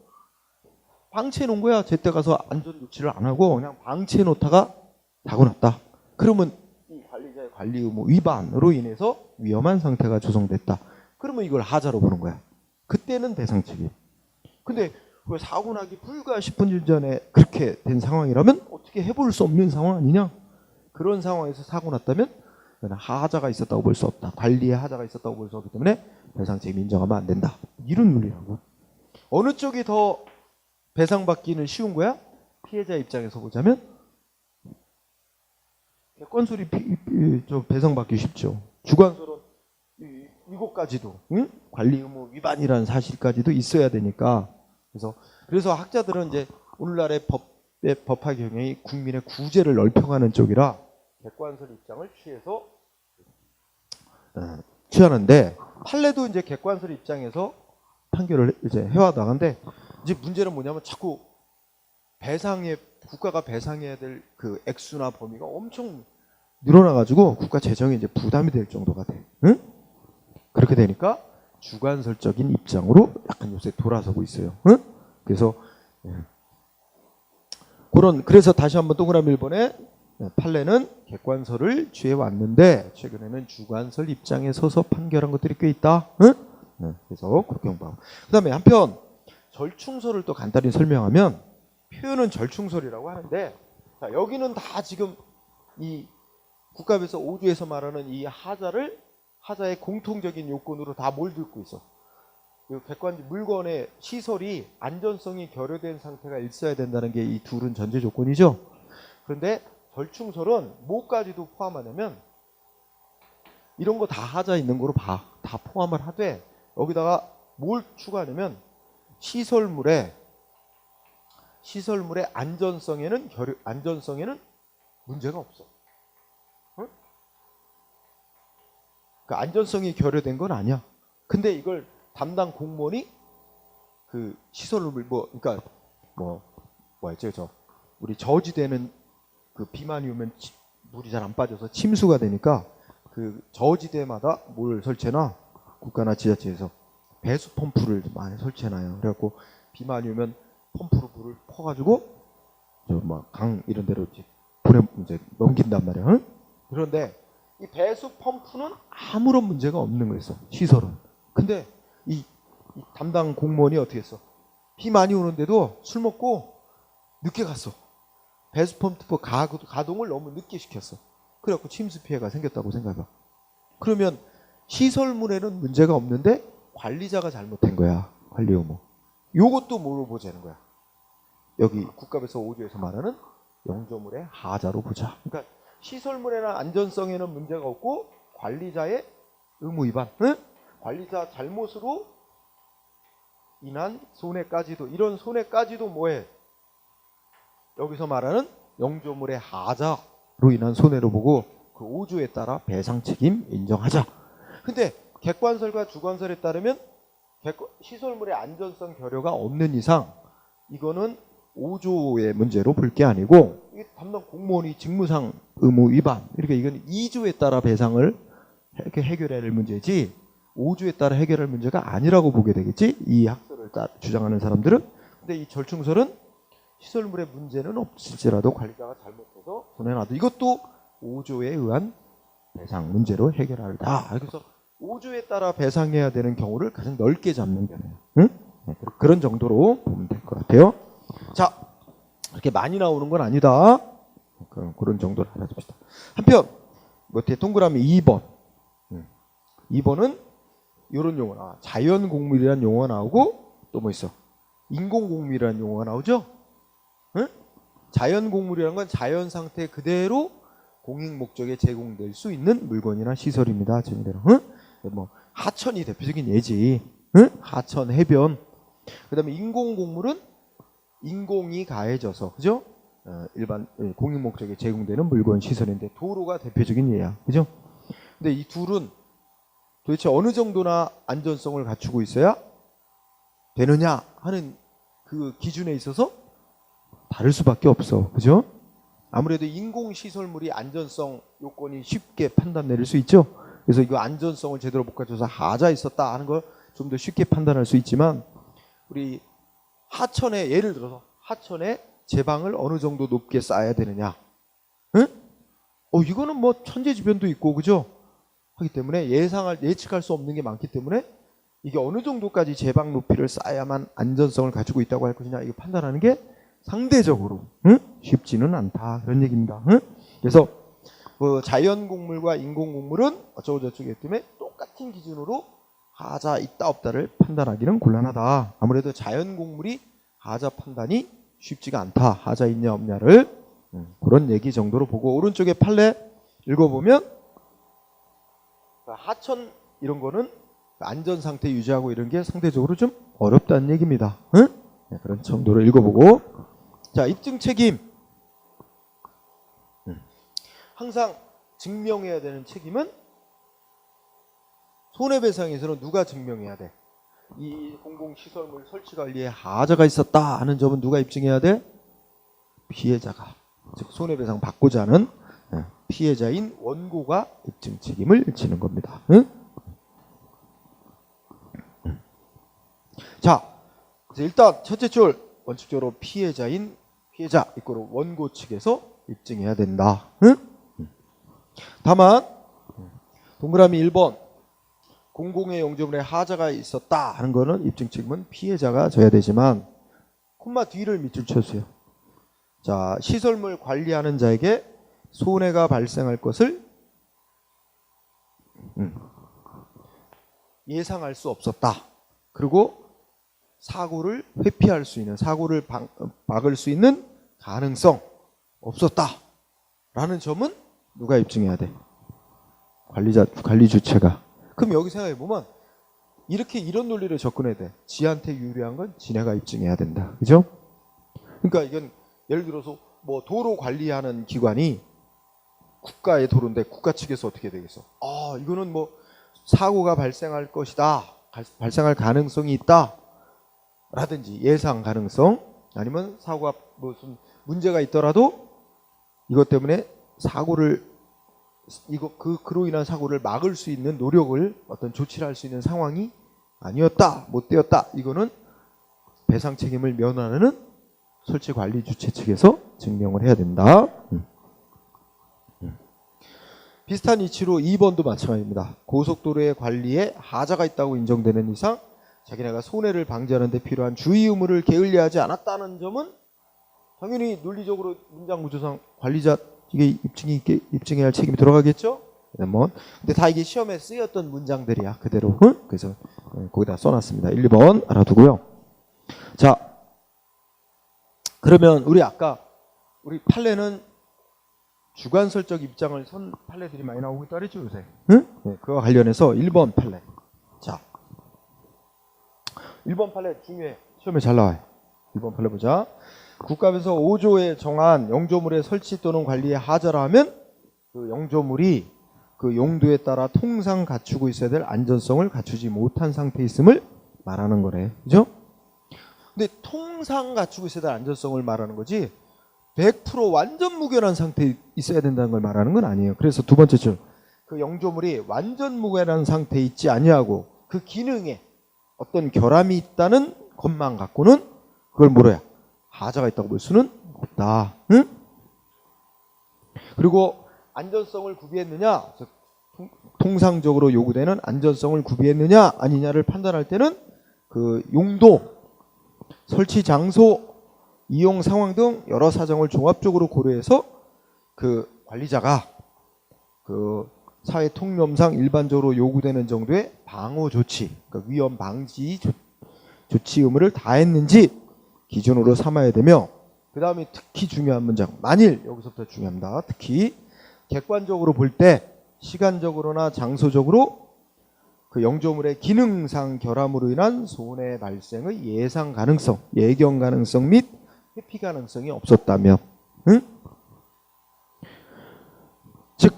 방치해 놓은 거야. 제때 가서 안전 조치를 안 하고 그냥 방치해 놓다가 사고 났다. 그러면 이 관리자의 관리 의무 위반으로 인해서 위험한 상태가 조성됐다. 그러면 이걸 하자로 보는 거야. 그때는 배상 책임. 근데 그 사고 나기 불과 10분 전에 그렇게 된 상황이라면 어떻게 해볼 수 없는 상황 아니냐? 그런 상황에서 사고 났다면 하자가 있었다고 볼 수 없다. 관리에 하자가 있었다고 볼 수 없기 때문에 배상 책임 인정하면 안 된다. 이런 논리라고. 어느 쪽이 더 배상받기는 쉬운 거야? 피해자 입장에서 보자면 객관설이 배상받기 쉽죠. 주관설은 이것까지도 관리 의무 위반이라는 사실까지도 있어야 되니까. 그래서 학자들은 이제 오늘날의 법화 경영이 국민의 구제를 넓혀가는 쪽이라 객관설 입장을 취하는데 판례도 이제 객관설 입장에서 판결을 이제 해와나가는데 이제 문제는 뭐냐면 자꾸 국가가 배상해야 될 그 액수나 범위가 엄청 늘어나가지고 국가 재정에 이제 부담이 될 정도가 돼. 응? 그렇게 되니까 주관설적인 입장으로 약간 요새 돌아서고 있어요. 응? 그래서 다시 한번 동그라미 1번에 판례는 객관설을 취해 왔는데 최근에는 주관설 입장에 서서 판결한 것들이 꽤 있다. 응? 그래서 그렇게 공부하고. 그다음에 한편 절충설을 또 간단히 설명하면 표현은 절충설이라고 하는데 자, 여기는 다 지금 이 국가배상 5조에서 말하는 이 하자의 공통적인 요건으로 다 몰두고 있어. 객관적 물건의 시설이 안전성이 결여된 상태가 있어야 된다는 게 이 둘은 전제 조건이죠. 그런데 절충설은 뭐까지도 포함하냐면 이런 거 다 하자 있는 거로 다 포함을 하되 여기다가 뭘 추가하냐면 시설물의 안전성에는 문제가 없어. 응? 그 안전성이 결여된 건 아니야. 근데 이걸 담당 공무원이 그 시설물 그러니까 뭐였죠? 우리 저지대는 그 비만이 오면 물이 잘 안 빠져서 침수가 되니까 그 저지대마다 뭘 설치해놔. 국가나 지자체에서 배수 펌프를 많이 설치해놔요. 그래갖고 비만이 오면 펌프로 물을 퍼가지고 강 이런 데로 이제 넘긴단 말이야. 응? 그런데 이 배수 펌프는 아무런 문제가 없는 거였어. 시설은. 근데 이 담당 공무원이 어떻게 했어? 비 많이 오는데도 술 먹고 늦게 갔어. 배수 펌프 가동을 너무 늦게 시켰어. 그래갖고 침수 피해가 생겼다고 생각해. 그러면 시설물에는 문제가 없는데 관리자가 잘못한 거야. 관리 의무. 요것도 뭐로 보자는 거야. 여기 국가배상 5조에서 말하는 영조물의 하자로 보자. 그러니까 시설물에나 안전성에는 문제가 없고 관리자의 의무 위반, 응? 관리자 잘못으로 인한 손해까지도, 이런 손해까지도 뭐해? 여기서 말하는 영조물의 하자로 인한 손해로 보고 그 5조에 따라 배상 책임 인정하자. 근데 객관설과 주관설에 따르면 시설물의 안전성 결여가 없는 이상 이거는 5조의 문제로 볼 게 아니고 이게 담당 공무원이 직무상 의무 위반, 그러니까 이건 2조에 따라 배상을 해결해야 할 문제지 5조에 따라 해결할 문제가 아니라고 보게 되겠지, 이 학설을 주장하는 사람들은. 근데 이 절충설은 시설물의 문제는 없을지라도 관리자가 잘못해서 손해나도 이것도 5조에 의한 배상 문제로 해결하다. 그래서 5조에 따라 배상해야 되는 경우를 가장 넓게 잡는 거예요. 응? 그런 정도로 보면 될 것 같아요. 자, 이렇게 많이 나오는 건 아니다. 그런 정도로 알아둡시다. 한편 동그라미 2번. 2번은 이런 용어, 자연곡물이라는 용어가 나오고 또 뭐 있어? 인공곡물이라는 용어가 나오죠. 응? 자연곡물이라는 건 자연 상태 그대로 공익 목적에 제공될 수 있는 물건이나 시설입니다. 지금대로. 응? 하천이 대표적인 예지. 응? 하천, 해변. 그다음에 인공곡물은 인공이 가해져서, 그죠? 일반 공익 목적에 제공되는 물건, 시설인데 도로가 대표적인 예야, 그죠? 근데 이 둘은 도대체 어느 정도나 안전성을 갖추고 있어야 되느냐 하는 그 기준에 있어서 다를 수밖에 없어, 그죠? 아무래도 인공시설물이 안전성 요건이 쉽게 판단 내릴 수 있죠. 그래서 이거 안전성을 제대로 못 갖춰서 하자 있었다 하는 걸 좀 더 쉽게 판단할 수 있지만, 우리 하천에, 예를 들어서 하천에 제방을 어느 정도 높게 쌓아야 되느냐, 응? 이거는 뭐 천재지변도 있고, 그죠? 하기 때문에 예측할 수 없는 게 많기 때문에 이게 어느 정도까지 제방 높이를 쌓아야만 안전성을 가지고 있다고 할 것이냐, 이거 판단하는 게 상대적으로 쉽지는 않다, 그런 얘기입니다. 그래서 자연곡물과 인공곡물은 어쩌고 저쩌고 했기 때문에 똑같은 기준으로 하자 있다 없다를 판단하기는 곤란하다. 아무래도 자연곡물이 하자 판단이 쉽지가 않다. 하자 있냐 없냐를 그런 얘기 정도로 보고, 오른쪽에 판례 읽어보면 하천 이런 거는 안전상태 유지하고 이런 게 상대적으로 좀 어렵다는 얘기입니다. 그런 정도로 읽어보고, 자, 입증 책임. 항상 증명해야 되는 책임은 손해배상에서는 누가 증명해야 돼? 이 공공시설물 설치관리에 하자가 있었다 하는 점은 누가 입증해야 돼? 피해자가, 즉 손해배상 받고자 하는 피해자인 원고가 입증 책임을 지는 겁니다. 자, 일단 첫째 줄, 원칙적으로 피해자 이꼬로 원고 측에서 입증해야 된다. 다만 동그라미 1번 공공의 영조물에 하자가 있었다 하는 거는 입증 책임은 피해자가 져야 되지만, 콤마 뒤를 밑줄 쳐주세요. 자, 시설물 관리하는 자에게 손해가 발생할 것을 예상할 수 없었다. 그리고 사고를 회피할 수 있는, 사고를 막을 수 있는 가능성 없었다. 라는 점은 누가 입증해야 돼? 관리 주체가. 그럼 여기 생각해 보면 이렇게 이런 논리를 접근해야 돼. 지한테 유리한 건 지네가 입증해야 된다. 그죠? 그러니까 이건 예를 들어서 뭐 도로 관리하는 기관이 국가의 도로인데 국가 측에서 어떻게 되겠어? 아, 이거는 뭐 사고가 발생할 것이다. 발생할 가능성이 있다. 라든지 예상 가능성, 아니면 사고가 무슨 문제가 있더라도 이것 때문에 사고를 그로 인한 사고를 막을 수 있는 노력을, 어떤 조치를 할 수 있는 상황이 아니었다, 못 되었다. 이거는 배상 책임을 면하는 설치 관리 주체 측에서 증명을 해야 된다. 비슷한 이치로 2번도 마찬가지입니다. 고속도로의 관리에 하자가 있다고 인정되는 이상 자기네가 손해를 방지하는 데 필요한 주의 의무를 게을리하지 않았다는 점은 당연히 논리적으로 문장 구조상 관리자 이게 입증해야 할 책임이 들어가겠죠? 근데 다 이게 시험에 쓰였던 문장들이야, 그대로. 그래서 거기다 써놨습니다. 1, 2번 알아두고요. 자, 그러면 우리 판례는 주관설적 입장을 선 판례들이 많이 나오고 있다 그랬죠, 요새? 응? 네, 그와 관련해서 1번 판례. 자, 1번 판례 중요해. 시험에 잘 나와요. 1번 판례 보자. 국가에서 5조에 정한 영조물의 설치 또는 관리에 하자라 하면 그 영조물이 그 용도에 따라 통상 갖추고 있어야 될 안전성을 갖추지 못한 상태에 있음을 말하는 거래. 그죠? 근데 통상 갖추고 있어야 될 안전성을 말하는 거지 100% 완전 무결한 상태에 있어야 된다는 걸 말하는 건 아니에요. 그래서 두 번째 줄, 그 영조물이 완전 무결한 상태에 있지 아니하고 그 기능에 어떤 결함이 있다는 것만 갖고는 그걸 뭐래요? 하자가 있다고 볼 수는 없다. 응? 그리고 안전성을 구비했느냐, 통상적으로 요구되는 안전성을 구비했느냐 아니냐를 판단할 때는 그 용도, 설치 장소, 이용 상황 등 여러 사정을 종합적으로 고려해서 그 관리자가 그 사회 통념상 일반적으로 요구되는 정도의 방호 조치, 그러니까 위험 방지 조치 의무를 다했는지 기준으로 삼아야 되며, 그 다음에 특히 중요한 문장, 만일, 여기서부터 중요합니다. 특히 객관적으로 볼 때 시간적으로나 장소적으로 그 영조물의 기능상 결함으로 인한 손해 발생의 예상 가능성, 예견 가능성 및 회피 가능성이 없었다며, 응? 즉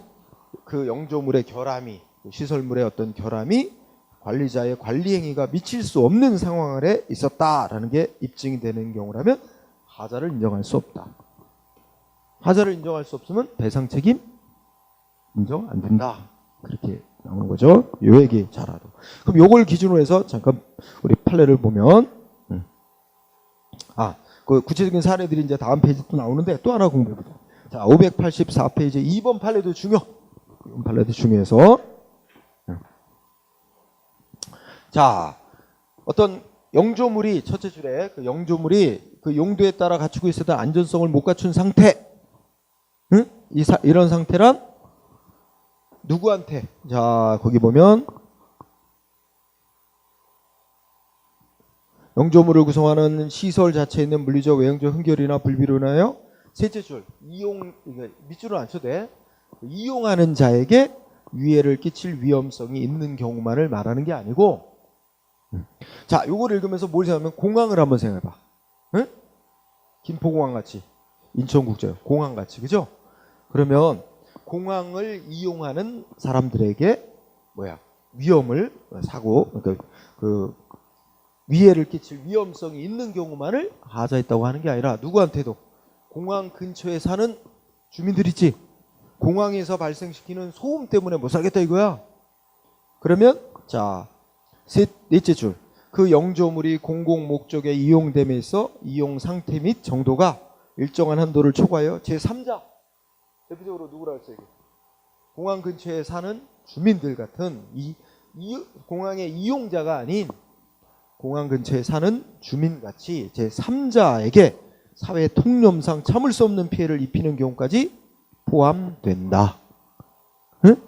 그 영조물의 결함이, 시설물의 어떤 결함이 관리자의 관리 행위가 미칠 수 없는 상황 아래 있었다라는 게 입증이 되는 경우라면 하자를 인정할 수 없다. 하자를 인정할 수 없으면 배상 책임 인정 안 된다. 그렇게 나오는 거죠. 요 얘기 잘 알아. 그럼 요걸 기준으로 해서 잠깐 우리 판례를 보면, 그 구체적인 사례들이 이제 다음 페이지 또 나오는데 또 하나 공부해보자. 자, 584페이지 2번 판례도 중요해서, 자, 어떤 영조물이, 첫째 줄에 그 영조물이 그 용도에 따라 갖추고 있어야 될 안전성을 못 갖춘 상태, 응? 이런 상태란 누구한테? 자, 거기 보면 영조물을 구성하는 시설 자체에 있는 물리적, 외형적 흔결이나 불비로 인하여, 셋째 줄, 밑줄은 안 쳐도 돼. 이용하는 자에게 위해를 끼칠 위험성이 있는 경우만을 말하는 게 아니고, 자, 요거를 읽으면서 뭘 생각하면 공항을 한번 생각해봐. 응? 김포공항 같이, 인천국제 공항 같이, 그죠? 그러면 공항을 이용하는 사람들에게 위험을, 사고, 그러니까 그 위해를 끼칠 위험성이 있는 경우만을 하자했다고 하는 게 아니라 누구한테도, 공항 근처에 사는 주민들 있지, 공항에서 발생시키는 소음 때문에 못 살겠다 이거야. 그러면 자, 넷째 줄, 그 영조물이 공공 목적에 이용됨에 있어 이용 상태 및 정도가 일정한 한도를 초과하여 제3자, 대표적으로 누구라 했어요? 공항 근처에 사는 주민들 같은 공항의 이용자가 아닌 공항 근처에 사는 주민같이 제3자에게 사회 통념상 참을 수 없는 피해를 입히는 경우까지 포함된다. 응?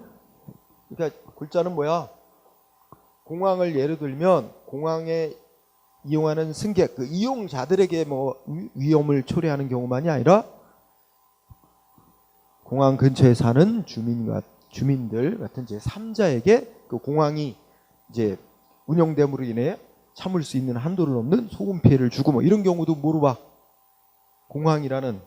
그러니까 글자는 뭐야? 공항을 예를 들면 공항에 이용하는 승객, 그 이용자들에게 뭐 위험을 초래하는 경우만이 아니라 공항 근처에 사는 주민들 같은 제 3자에게 그 공항이 이제 운영됨으로 인해 참을 수 있는 한도를 넘는 소음 피해를 주고 뭐 이런 경우도 뭐로 봐? 공항이라는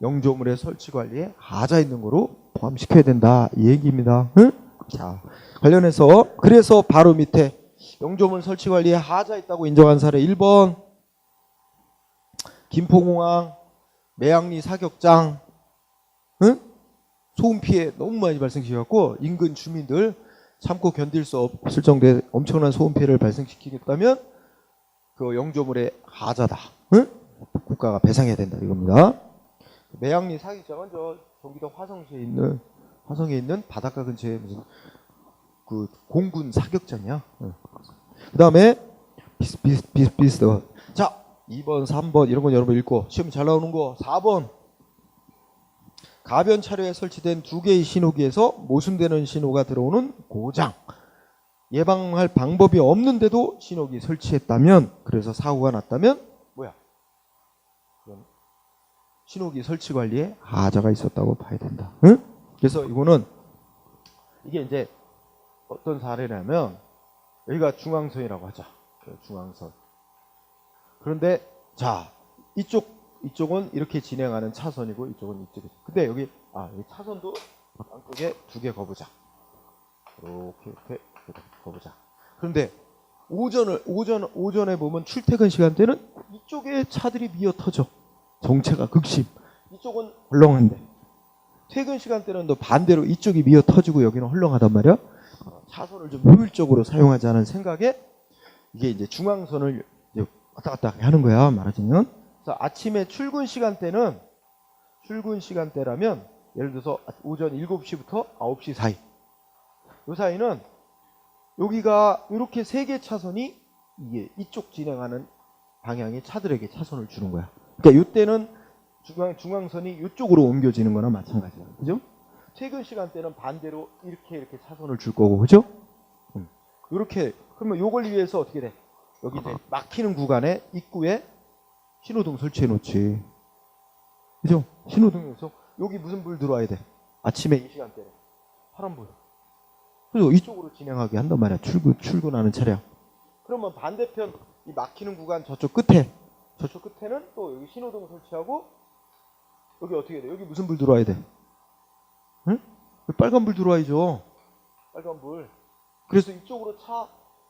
영조물의 설치 관리에 하자 있는 거로 포함시켜야 된다 이 얘기입니다. 응? 자, 관련해서 그래서 바로 밑에 영조물 설치 관리에 하자 있다고 인정한 사례 1번 김포공항 매양리 사격장 응? 소음 피해 너무 많이 발생시켜갖고 인근 주민들 참고 견딜 수 없을 정도의 엄청난 소음 피해를 발생시키겠다면 그 영조물의 하자다. 응? 국가가 배상해야 된다 이겁니다. 매양리 사격장은 저 경기도 화성에 있는 바닷가 근처에 무슨 그 공군 사격장이야. 응. 그 다음에 비슷. 자, 2번, 3번 이런 건 여러분 읽고 시험 잘 나오는 거 4번 가변 차로에 설치된 2개의 신호기에서 모순되는 신호가 들어오는 고장 예방할 방법이 없는데도 신호기 설치했다면 그래서 사고가 났다면 뭐야? 신호기 설치 관리에 하자가 있었다고 봐야 된다. 응? 그래서 이거는 이게 이제 어떤 사례냐면 여기가 중앙선이라고 하자. 중앙선. 그런데 자 이쪽은 이렇게 진행하는 차선이고 이쪽은 이쪽이죠. 근데 여기 차선도 양쪽에 2개 거보자. 이렇게 거보자. 그런데 오전에 보면 출퇴근 시간대는 이쪽에 차들이 미어 터져. 정체가 극심. 이쪽은 헐렁한데 퇴근 시간대는 또 반대로 이쪽이 미어 터지고 여기는 헐렁하단 말이야. 차선을 좀 효율적으로 사용하자는 생각에 이게 이제 중앙선을 이제 왔다 갔다 하는 거야 말하자면. 그래서 아침에 출근 시간대라면 예를 들어서 오전 7시부터 9시 사이 이 사이는 여기가 이렇게 3개 차선이 이게 이쪽 진행하는 방향의 차들에게 차선을 주는 거야. 그러니까 이때는 중앙선이 이쪽으로 옮겨지는 거나 마찬가지야. 그죠? 퇴근 시간대는 반대로 이렇게 차선을 줄 거고, 그죠? 이렇게 그러면 요걸 위해서 어떻게 돼? 여기 이제 막히는 구간에 입구에 신호등 설치해 놓지. 그죠? 신호등에서 여기 무슨 불 들어와야 돼? 아침에 이 시간대에 파란불. 그래서 이쪽으로 진행하게 한단 말이야. 출근하는 차량. 그러면 반대편 이 막히는 구간 저쪽 끝에는 또 여기 신호등 설치하고 여기 어떻게 돼? 여기 무슨 불 들어와야 돼? 응? 빨간 불 들어와야죠. 빨간 불. 그래서 이쪽으로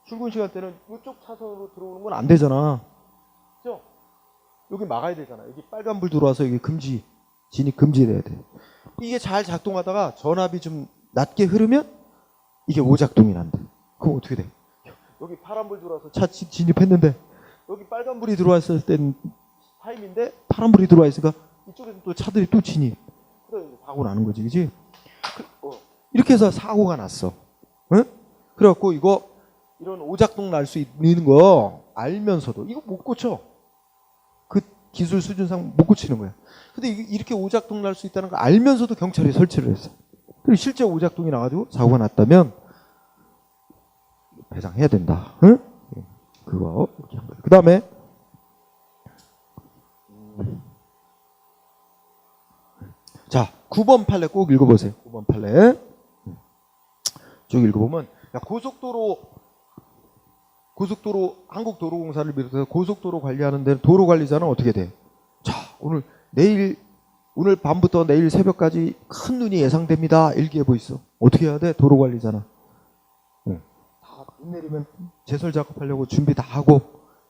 출근 시간대는 이쪽 차선으로 들어오는 건 안 되잖아. 그죠? 여기 막아야 되잖아. 여기 빨간 불 들어와서 여기 진입 금지돼야 돼. 이게 잘 작동하다가 전압이 좀 낮게 흐르면 이게 오작동이 난다. 그럼 어떻게 돼? 여기 파란 불 들어와서 차 진입했는데 여기 빨간 불이 들어왔을 땐 타임인데 파란 불이 들어와 있으니까 이쪽에서 또 차들이 또 진입. 그래 사고 나는 거지, 그지? 이렇게 해서 사고가 났어. 응? 그래갖고 이런 오작동 날 수 있는 거 알면서도 이거 못 고쳐. 그 기술 수준상 못 고치는 거야. 근데 이렇게 오작동 날 수 있다는 거 알면서도 경찰이 설치를 했어. 그리고 실제 오작동이 나가지고 사고가 났다면 배상해야 된다. 응? 그거 이렇게 한 거예요. 그 다음에 자 9번 판례 꼭 읽어보세요. 9번 판례 쭉 읽어보면 고속도로 한국도로공사를 비롯해서 고속도로 관리하는 데는 도로관리자는 어떻게 돼? 자 오늘 밤부터 내일 새벽까지 큰 눈이 예상됩니다. 일기예보 있어. 어떻게 해야 돼? 도로관리자는 다 눈 내리면 제설 작업하려고 준비 다 하고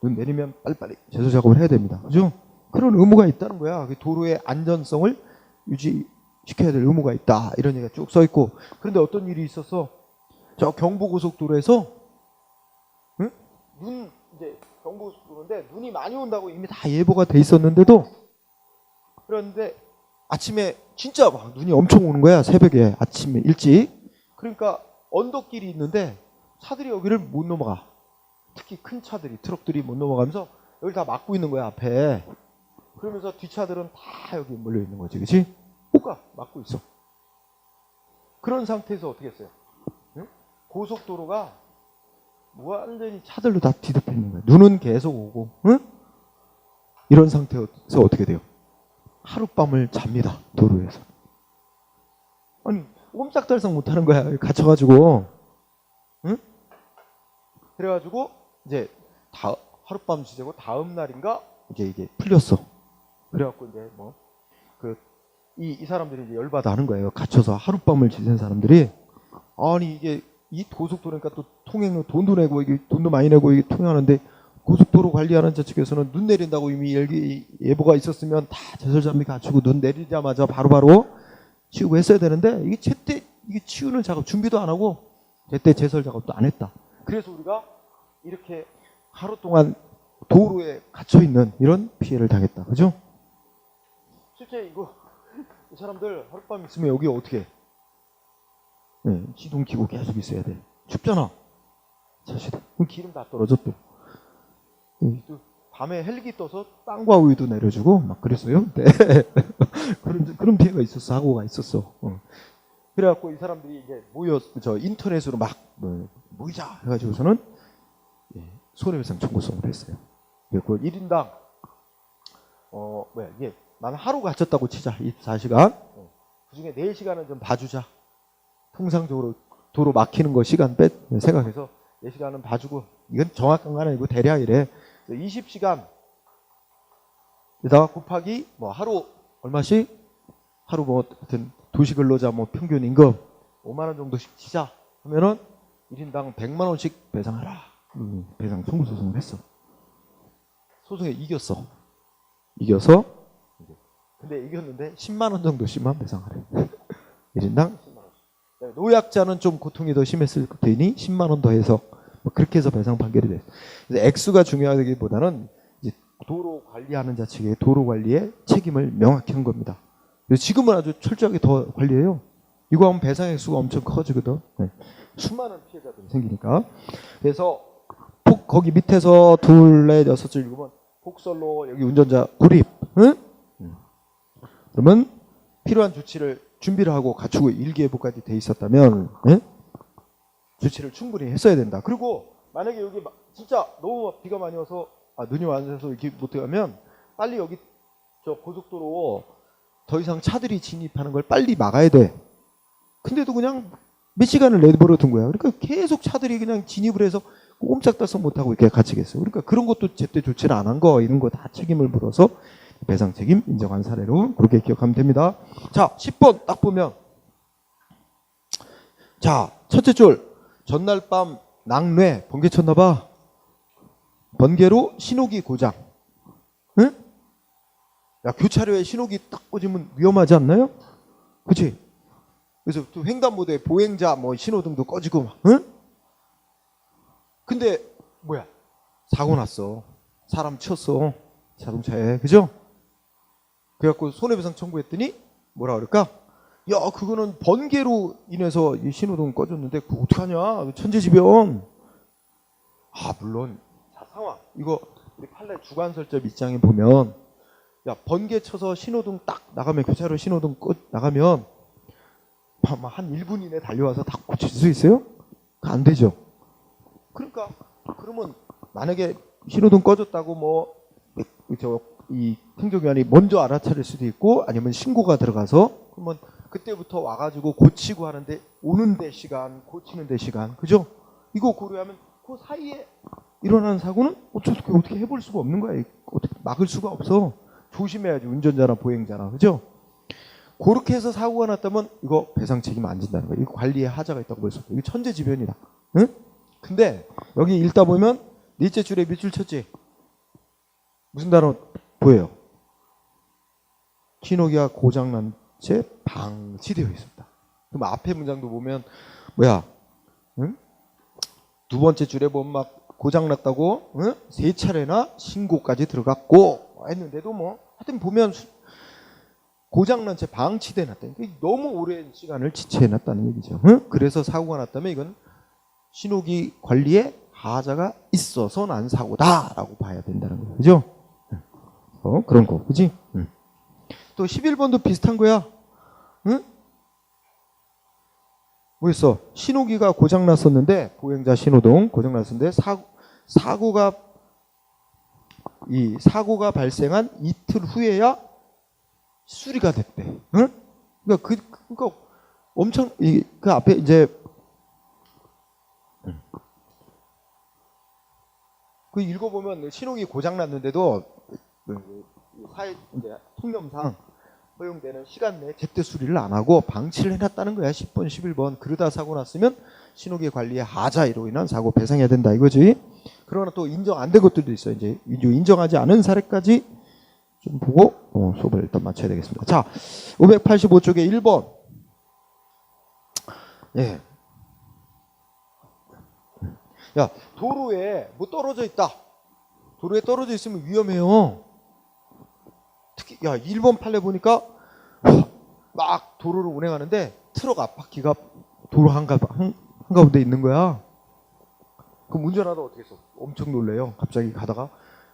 눈 내리면 빨리빨리 제설 작업을 해야 됩니다. 그죠? 그런 의무가 있다는 거야. 도로의 안전성을 유지시켜야 될 의무가 있다. 이런 얘기가 쭉 써 있고. 그런데 어떤 일이 있었어? 저 경부고속도로에서 이제 경부고속도로인데 눈이 많이 온다고 이미 다 예보가 돼 있었는데도 그런데 아침에 진짜 막 눈이 엄청 오는 거야. 새벽에 아침에 일찍. 그러니까 언덕길이 있는데 차들이 여기를 못 넘어가. 특히 큰 차들이 트럭들이 못 넘어가면서 여기 다 막고 있는 거야 앞에. 그러면서 뒷차들은 다 여기 몰려 있는 거지, 그렇지? 못 그러니까 막고 있어. 그런 상태에서 어떻게 했어요? 응? 고속도로가 완전히 차들로 다 뒤덮여 있는 거야. 눈은 계속 오고, 응? 이런 상태에서 어떻게 돼요? 하룻밤을 잡니다. 도로에서. 아니 꼼짝달싹 못하는 거야. 갇혀가지고. 응? 그래가지고 이제 하룻밤 지새고 다음 날인가 이게 풀렸어. 그래갖고 이제 뭐 이 사람들이 이제 열받아 하는 거예요. 갇혀서 하룻밤을 지샌 사람들이. 아니 이게 이 고속도로니까 또 통행 돈도 내고 이게 돈도 많이 내고 이게 통행하는데 고속도로 관리하는 저 측에서는 눈 내린다고 이미 예보가 있었으면 다 제설장비 갖추고 눈 내리자마자 바로바로 치우고 했어야 되는데 이게 제때 이게 치우는 작업 준비도 안 하고 제때 제설 작업도 안 했다. 그래서 우리가 이렇게 하루 동안 도로에 갇혀 있는 이런 피해를 당했다. 그죠? 실제 이거 이 사람들 하룻밤 있으면 여기 어떻게 해? 네, 시동 켜고 계속 있어야 돼. 춥잖아. 사실 기름 다 떨어져 또. 또 밤에 헬기 떠서 빵과 우유도 내려주고 막 그랬어요. 네. 그런 피해가 있었어. 사고가 있었어. 그래갖고 이 사람들이 이제 인터넷으로 막 모이자 해가지고서는 손해배상 청구성을 했어요. 그리고 1인당 이게 나는 하루 갇혔다고 치자. 24시간. 그중에 4시간은 좀 봐주자. 통상적으로 도로 막히는 거 시간 생각해서 4시간은 봐주고, 이건 정확한 건 아니고 대략 이래. 20시간 에다가 곱하기 뭐 하루 얼마씩? 하루 뭐 하여튼 도시근로자 뭐 평균 임금 5만 원 정도씩 치자 하면은 1인당 100만 원씩 배상하라. 배상 청구 소송을 했어. 소송에 이겼어. 근데 이겼는데 10만 원 정도씩만 배상하래. 1인당 10만 원. 노약자는 좀 고통이 더 심했을 테니 10만 원 더해서 뭐 그렇게 해서 배상 판결이 됐어. 그래서 액수가 중요하기보다는 이제 도로 관리하는 자 측의 도로 관리의 책임을 명확히 한 겁니다. 지금은 아주 철저하게 더 관리해요. 이거 하면 배상 액수가 엄청 커지거든. 네. 수많은 피해자들이 생기니까. 그래서 거기 밑에서 둘, 넷, 여섯 줄 읽으면 폭설로 여기 운전자 구립. 응? 그러면 필요한 조치를 준비를 하고 갖추고 일기예보까지 돼 있었다면 조치를 충분히 했어야 된다. 그리고 만약에 여기 진짜 너무 비가 많이 와서 눈이 와서 이렇게 못하면 빨리 여기 저 고속도로 더 이상 차들이 진입하는 걸 빨리 막아야 돼. 근데도 그냥 몇 시간을 내버려 둔 거야. 그러니까 계속 차들이 그냥 진입을 해서 꼼짝달싹 못하고 이렇게 갇히겠어요. 그러니까 그런 것도 제때 조치를 안 한 거 이런 거 다 책임을 물어서 배상 책임 인정한 사례로 그렇게 기억하면 됩니다. 자, 10번 딱 보면 자, 첫째 줄 전날 밤 낙뢰 번개 쳤나 봐. 번개로 신호기 고장. 응? 야, 교차로에 신호기 딱 꽂으면 위험하지 않나요? 그치? 그래서 또 횡단보도에 보행자 뭐 신호등도 꺼지고 막, 응? 근데 뭐야? 사고 났어. 사람 쳤어. 자동차에. 그죠? 그래갖고 손해배상 청구했더니 뭐라 그럴까? 야, 그거는 번개로 인해서 이 신호등 꺼졌는데 그거 어떡하냐? 천재지변. 물론 자, 상황. 이거 우리 판례 주관설적 입장에 보면 야, 번개 쳐서 신호등 딱 나가면 교차로 신호등 나가면 한 1분 이내 달려와서 다 고칠 수 있어요? 안 되죠. 그러니까 그러면 만약에 신호등 꺼졌다고 이 행정기관이 먼저 알아차릴 수도 있고 아니면 신고가 들어가서 그러면 그때부터 와가지고 고치고 하는데 오는 데 시간, 고치는 데 시간, 그죠? 이거 고려하면 그 사이에 일어나는 사고는 어떻게 해볼 수가 없는 거야. 어떻게 막을 수가 없어. 조심해야지 운전자나 보행자나, 그죠? 그렇게 해서 사고가 났다면 이거 배상 책임 안 진다는 거예요. 이거 관리에 하자가 있다고 볼 수 없어요. 이거 천재지변이다. 응? 근데 여기 읽다 보면 넷째 줄에 밑줄 쳤지? 무슨 단어 보여요? 신호기가 고장난 채 방치되어 있었다. 그럼 앞에 문장도 보면 뭐야? 응? 두 번째 줄에 보면 막 고장났다고 3차례나 신고까지 들어갔고 했는데도 하여튼 보면 고장난 채 방치돼 놨다. 너무 오랜 시간을 지체해 놨다는 얘기죠. 그래서 사고가 났다면 이건 신호기 관리에 하자가 있어서 난 사고다라고 봐야 된다는 거예요. 그죠? 그런 거. 그지? 또 11번도 비슷한 거야. 응? 뭐 있어? 신호기가 고장 났었는데 보행자 신호등 고장 났었는데 사고가 발생한 이틀 후에야 수리가 됐대. 응? 그러니까 엄청 그 앞에 이제 그 읽어보면 신호기 고장 났는데도 사회 이제 통념상 허용되는 시간 내에 제때 수리를 안 하고 방치를 해놨다는 거야. 10번, 11번. 그러다 사고 났으면 신호기 관리의 하자로 인한 사고 배상해야 된다 이거지. 그러나 또 인정 안 된 것들도 있어요. 이제 인정하지 않은 사례까지 좀 보고 수업을 일단 마쳐야 되겠습니다. 자, 585쪽에 1번. 예. 야, 도로에 뭐 떨어져 있다. 도로에 떨어져 있으면 위험해요. 특히 1번 판례 보니까 막 도로를 운행하는데 트럭 앞바퀴가 도로 한가운데 있는 거야. 그럼 운전하다 어떻게 했어? 엄청 놀래요. 갑자기 가다가.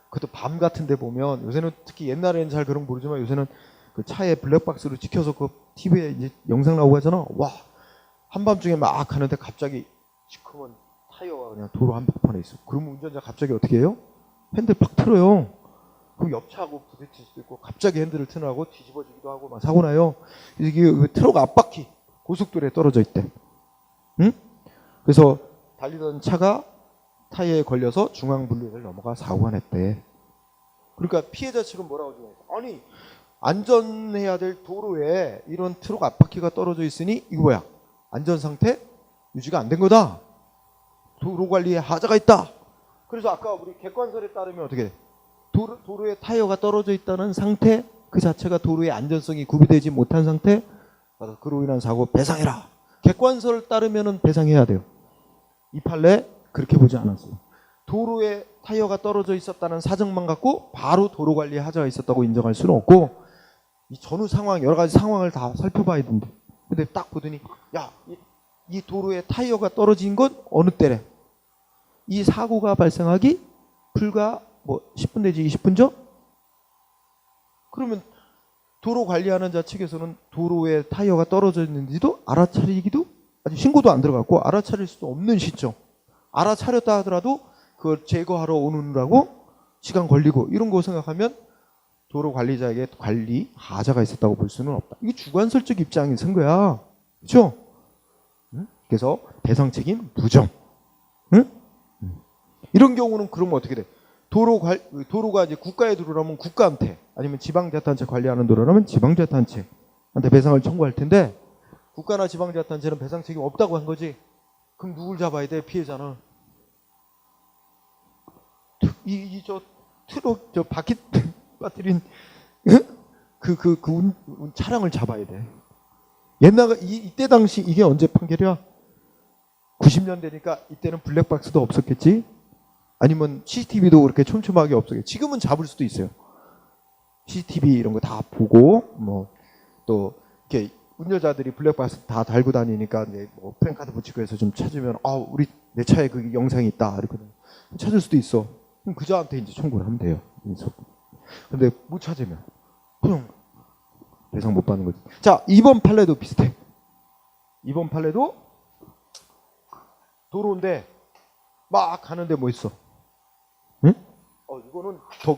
그것도 밤 같은 데 보면 요새는 특히 옛날에는 잘 그런 거 모르지만 요새는 그 차에 블랙박스로 찍혀서 그 TV에 이제 영상 나오고 하잖아. 와, 한밤중에 막 가는데 갑자기 시커먼 타이어가 그냥 도로 한복판에 있어. 그러면 운전자 갑자기 어떻게 해요? 핸들 팍 틀어요. 그럼 옆차하고 부딪힐 수도 있고 갑자기 핸들을 트느라고 뒤집어지기도 하고 막 사고 나요. 이게 트럭 앞바퀴 고속도로에 떨어져 있대. 응? 그래서 달리던 차가 타이어에 걸려서 중앙분리를 넘어가 사고가 냈대. 그러니까 피해자 측은 뭐라고 하냐? 아니 안전해야 될 도로에 이런 트럭 앞바퀴가 떨어져 있으니 이거 뭐야? 안전 상태 유지가 안 된 거다. 도로 관리에 하자가 있다. 그래서 아까 우리 객관설에 따르면 어떻게 돼? 도로에 타이어가 떨어져 있다는 상태 그 자체가 도로의 안전성이 구비되지 못한 상태 그로 인한 사고 배상해라. 객관설을 따르면 배상해야 돼요. 이 판례 그렇게 보지 않았어요. 도로에 타이어가 떨어져 있었다는 사정만 갖고 바로 도로 관리에 하자가 있었다고 인정할 수는 없고 이 전후 상황 여러 가지 상황을 다 살펴봐야 된다. 근데 딱 보더니 이 도로에 타이어가 떨어진 건 어느 때래? 이 사고가 발생하기 불과 10분 내지 20분 전? 그러면 도로 관리하는 자 측에서는 도로에 타이어가 떨어져 있는지도 알아차리기도 아직 신고도 안 들어갔고 알아차릴 수도 없는 시점. 알아차렸다 하더라도 그걸 제거하러 오느라고 시간 걸리고 이런 거 생각하면 도로 관리자에게 관리 하자가 있었다고 볼 수는 없다. 이게 주관설적 입장이 선 거야. 그렇죠? 응? 그래서 배상 책임 부정. 응? 이런 경우는 그러면 어떻게 돼? 도로가 이제 국가의 도로라면 국가한테 아니면 지방자치단체 관리하는 도로라면 지방자치단체한테 배상을 청구할 텐데 국가나 지방자치단체는 배상 책임 없다고 한 거지. 그럼 누굴 잡아야 돼? 피해자는. 트럭 바퀴 빠뜨린 차량을 잡아야 돼. 옛날 이때 당시 이게 언제 판결이야? 90년대니까 이때는 블랙박스도 없었겠지. 아니면 CCTV도 그렇게 촘촘하게 없었겠지. 지금은 잡을 수도 있어요. CCTV 이런 거 다 보고 또 이렇게 운전자들이 블랙박스 다 달고 다니니까 이제 프랭카드 붙이고 해서 좀 찾으면 우리 내 차에 그 영상이 있다 이렇게 찾을 수도 있어. 그럼 그자한테 이제 청구를 하면 돼요. 근데 못 찾으면 그냥 배상 못 받는 거지. 자, 2번 판례도 비슷해. 2번 판례도 도로인데 막 가는데 뭐 있어? 응? 이거는 더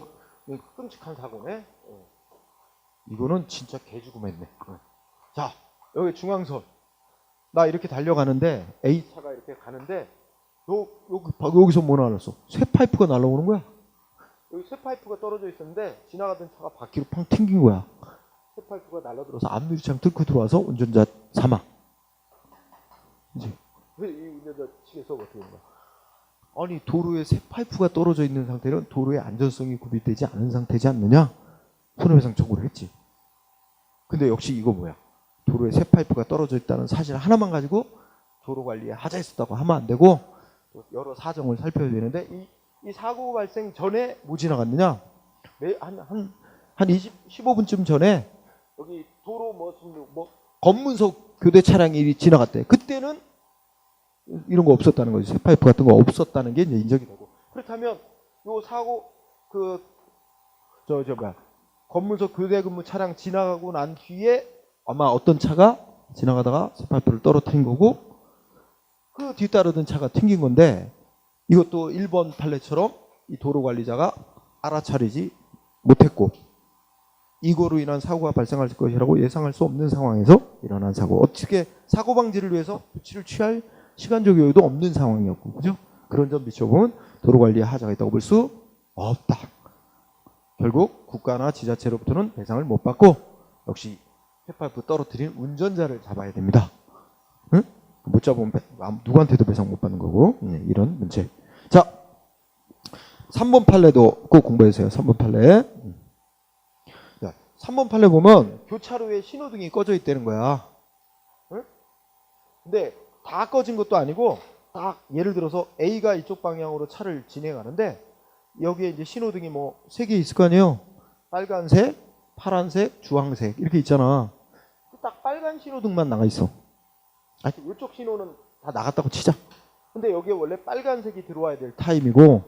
끔찍한 사고네. 이거는 진짜 개죽음 했네. 자, 여기 중앙선. 나 이렇게 달려가는데 A차가 이렇게 가는데 여기서 뭐 날랐어? 쇠 파이프가 날라오는 거야. 여기 쇠 파이프가 떨어져 있었는데 지나가던 차가 바퀴로 팡 튕긴 거야. 쇠 파이프가 날라들어서 앞유리창 뚫고 들어와서 운전자 사망. 이제 왜 이 운전자 측에서 어떻게 된 거야? 아니 도로에 새 파이프가 떨어져 있는 상태는 도로의 안전성이 구비되지 않은 상태지 않느냐? 손해배상 청구를 했지. 근데 역시 이거 뭐야? 도로에 새 파이프가 떨어져 있다는 사실 하나만 가지고 도로 관리에 하자 있었다고 하면 안 되고 여러 사정을 살펴야 되는데 이 사고 발생 전에 뭐 지나갔느냐? 한 15분쯤 전에 여기 도로 검문소 교대 차량이 지나갔대. 그때는 이런 거 없었다는 거지. 새 파이프 같은 거 없었다는 게 이제 인정이 되고. 그렇다면 요 사고 검문소 교대 근무 차량 지나가고 난 뒤에 아마 어떤 차가 지나가다가 쇠파이프를 떨어뜨린 거고 그 뒤따르던 차가 튕긴 건데 이것도 1번 판례처럼 이 도로관리자가 알아차리지 못했고 이거로 인한 사고가 발생할 것이라고 예상할 수 없는 상황에서 일어난 사고. 어떻게 사고 방지를 위해서 조치를 취할 시간적 여유도 없는 상황이었고, 그죠? 그런 점 비춰보면 도로관리에 하자가 있다고 볼 수 없다. 결국 국가나 지자체로부터는 배상을 못 받고 역시 쇠파이프 떨어뜨린 운전자를 잡아야 됩니다. 응? 못 잡으면 누구한테도 배상 못 받는 거고. 이런 문제. 자, 3번 판례도 꼭 공부해주세요. 3번 판례. 3번 판례 보면 교차로에 신호등이 꺼져 있다는 거야. 응? 근데 다 꺼진 것도 아니고 딱 예를 들어서 A가 이쪽 방향으로 차를 진행하는데 여기에 이제 신호등이 뭐 3개 있을 거 아니에요. 빨간색, 파란색, 주황색 이렇게 있잖아. 딱 빨간 신호등만 나가 있어. 아니, 이쪽 신호는 다 나갔다고 치자. 근데 여기에 원래 빨간색이 들어와야 될 타임이고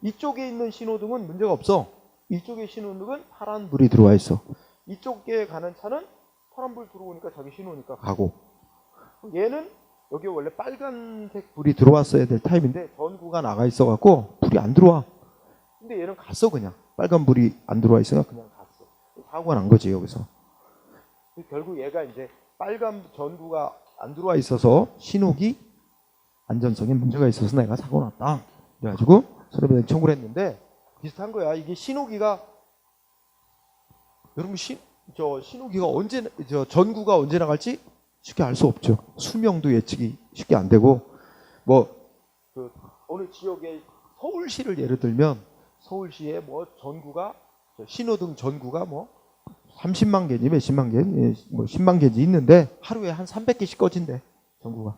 이쪽에 있는 신호등은 문제가 없어. 이쪽에 신호등은 파란불이 들어와 있어. 이쪽에 가는 차는 파란불 들어오니까 자기 신호니까 가고 얘는 여기 원래 빨간색 불이 들어왔어야 될 타임인데 전구가 나가 있어갖고 불이 안 들어와. 근데 얘는 갔어. 그냥 빨간 불이 안 들어와 있으니까 그냥 갔어. 사고가 난 거지 여기서. 결국 얘가 이제 빨간 전구가 안 들어와 있어서 신호기 안전성에 문제가 있어서 내가 사고 났다. 그래가지고 손해배상 청구를 했는데 비슷한 거야. 이게 신호기가 여러분 신호기가 언제 전구가 언제 나갈지 쉽게 알 수 없죠. 수명도 예측이 쉽게 안 되고 뭐 그 어느 지역의 서울시를 예를 들면 서울시에 뭐 전구가 신호등 전구가 뭐 30만 개지 몇십만 개, 뭐 10만 개지 있는데 하루에 한 300개씩 꺼진대 전구가.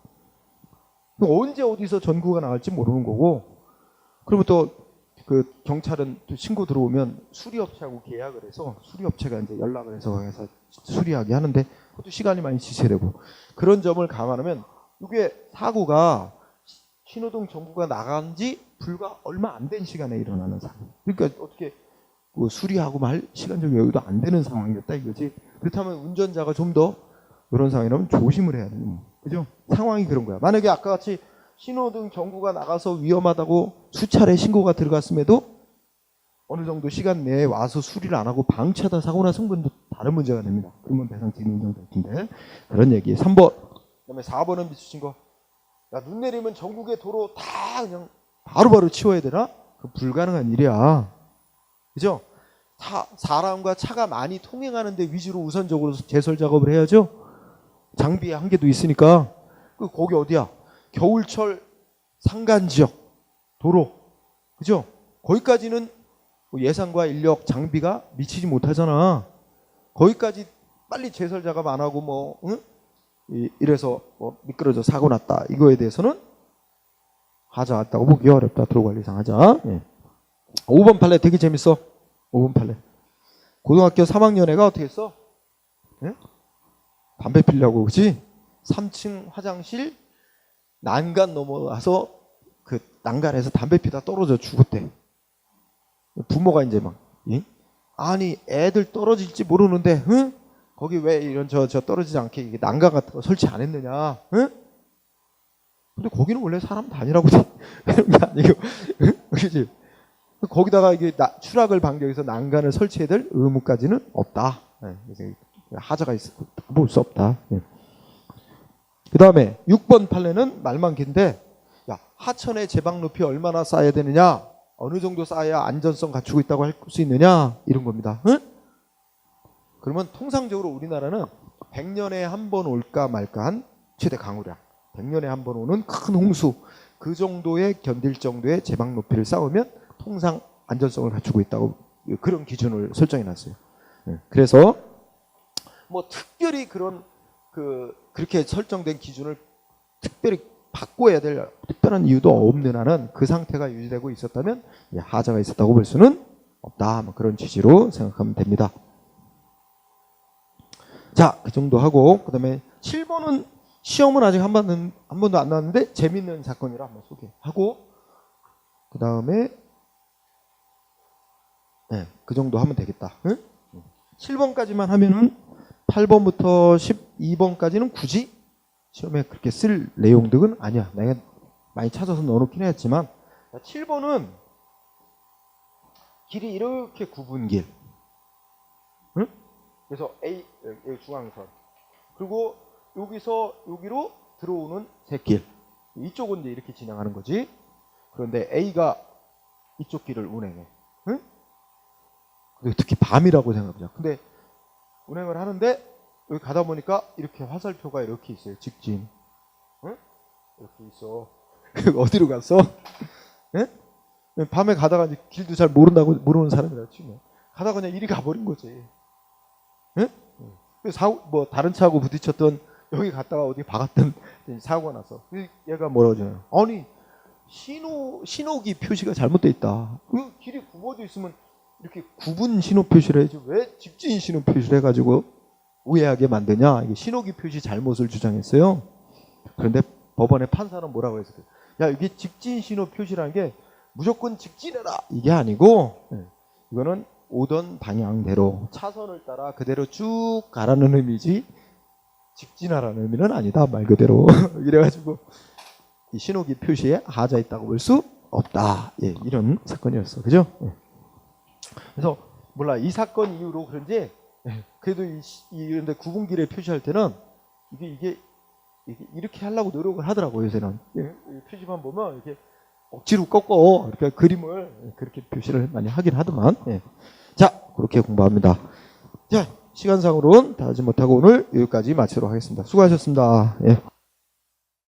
언제 어디서 전구가 나갈지 모르는 거고. 그리고 또 그 경찰은 또 신고 들어오면 수리업체하고 계약을 해서 수리업체가 이제 연락을 해서 수리하게 하는데 그것도 시간이 많이 지체되고 그런 점을 감안하면 이게 사고가 신호등 전구가 나간 지 불과 얼마 안 된 시간에 일어나는 사고. 그러니까 어떻게 뭐 수리하고 말 시간적 여유도 안 되는 상황이었다 이거지. 그렇다면 운전자가 좀 더 이런 상황이라면 조심을 해야 돼요. 그죠? 상황이 그런 거야. 만약에 아까 같이 신호등 전구가 나가서 위험하다고 수차례 신고가 들어갔음에도 어느 정도 시간 내에 와서 수리를 안 하고 방치하다 사고 난 성분도 다른 문제가 됩니다. 그러면 배상책임이 인정될 텐데 그런 얘기. 3번. 그다음에 4번은 비추신 거. 야, 눈 내리면 전국의 도로 다 그냥 바로바로 치워야 되나? 그 불가능한 일이야. 그죠? 사람과 차가 많이 통행하는데 위주로 우선적으로 제설 작업을 해야죠. 장비의 한계도 있으니까. 거기 어디야? 겨울철 산간지역 도로. 그죠? 거기까지는 예산과 인력 장비가 미치지 못하잖아. 거기까지 빨리 제설 작업 안 하고 뭐 응? 이래서 뭐 미끄러져 사고 났다. 이거에 대해서는 하자 왔다고 보기 어렵다. 도로관리상 하자. 5번 판례 되게 재밌어. 5번 판례. 고등학교 3학년 애가 어떻게 했어? 네? 담배 피려고 그치? 3층 화장실 난간 넘어가서 그 난간에서 담배 피다 떨어져 죽었대. 부모가 이제 막 아니 애들 떨어질지 모르는데 응? 거기 왜 이런 저 떨어지지 않게 난간 같은 거 설치 안 했느냐? 응? 근데 거기는 원래 사람 다니라고 그런 게 아니고 그지? 거기다가 이게 추락을 방지해서 난간을 설치해야 될 의무까지는 없다. 하자가 있어 볼 수 없다. 그 다음에 6번 판례는 말만 긴데 야, 하천의 제방 높이 얼마나 쌓아야 되느냐, 어느 정도 쌓아야 안전성 갖추고 있다고 할 수 있느냐 이런 겁니다. 응? 그러면 통상적으로 우리나라는 100년에 한 번 올까 말까 한 최대 강우량, 100년에 한 번 오는 큰 홍수 그 정도에 견딜 정도의 제방 높이를 쌓으면 통상 안전성을 갖추고 있다고 그런 기준을 설정해 놨어요. 그래서 뭐 특별히 그렇게 설정된 기준을 특별히 바꿔야 될 특별한 이유도 없는 한은 그 상태가 유지되고 있었다면 하자가 있었다고 볼 수는 없다. 뭐 그런 취지로 생각하면 됩니다. 자, 그 정도 하고 그다음에 7번은 시험은 아직 한 번도 안 나왔는데 재밌는 사건이라 한번 소개하고 그 다음에 그 정도 하면 되겠다. 응? 7번까지만 하면은 8번부터 12번까지는 굳이 시험에 그렇게 쓸 내용들은 아니야. 내가 많이 찾아서 넣어놓긴 했지만 7번은 길이 이렇게 굽은 길. 응? 그래서 A 중앙선. 그리고 여기서 여기로 들어오는 샛길. 이쪽은 이제 이렇게 진행하는 거지. 그런데 A가 이쪽 길을 운행해. 응? 근데 특히 밤이라고 생각해보자. 근데 운행을 하는데 여기 가다 보니까 이렇게 화살표가 이렇게 있어요. 직진. 응? 이렇게 있어. 어디로 갔어? 응? 밤에 가다가 이제 길도 잘 모르는 사람이라 치면 가다가 그냥 이리 가버린 거지. 응? 뭐 다른 차하고 부딪혔던 여기 갔다가 어디 박았던 사고가 났어. 얘가 뭐라고 하잖아요. 아니 신호기 표시가 잘못돼 있다. 그 길이 굽어져 있으면 이렇게 굽은 신호 표시를 해야지 왜 직진 신호 표시를 해가지고 오해하게 만드냐. 이게 신호기 표시 잘못을 주장했어요. 그런데 법원의 판사는 뭐라고 했어요? 야, 이게 직진 신호 표시라는 게 무조건 직진해라 이게 아니고 이거는 오던 방향대로 차선을 따라 그대로 쭉 가라는 의미지 직진하라는 의미는 아니다 말 그대로. 이래가지고 이 신호기 표시에 하자 있다고 볼 수 없다. 예, 이런 사건이었어. 그죠? 예. 그래서 몰라 이 사건 이후로 그런지 그래도 이런데 구분길에 표시할 때는 이게 이렇게 하려고 노력을 하더라고요. 요새는 표지판 보면 이렇게 억지로 꺾어 이렇게 그림을 그렇게 표시를 많이 하긴 하더만. 예. 자, 그렇게 공부합니다. 자, 시간상으로는 다 하지 못하고 오늘 여기까지 마치도록 하겠습니다. 수고하셨습니다. 예.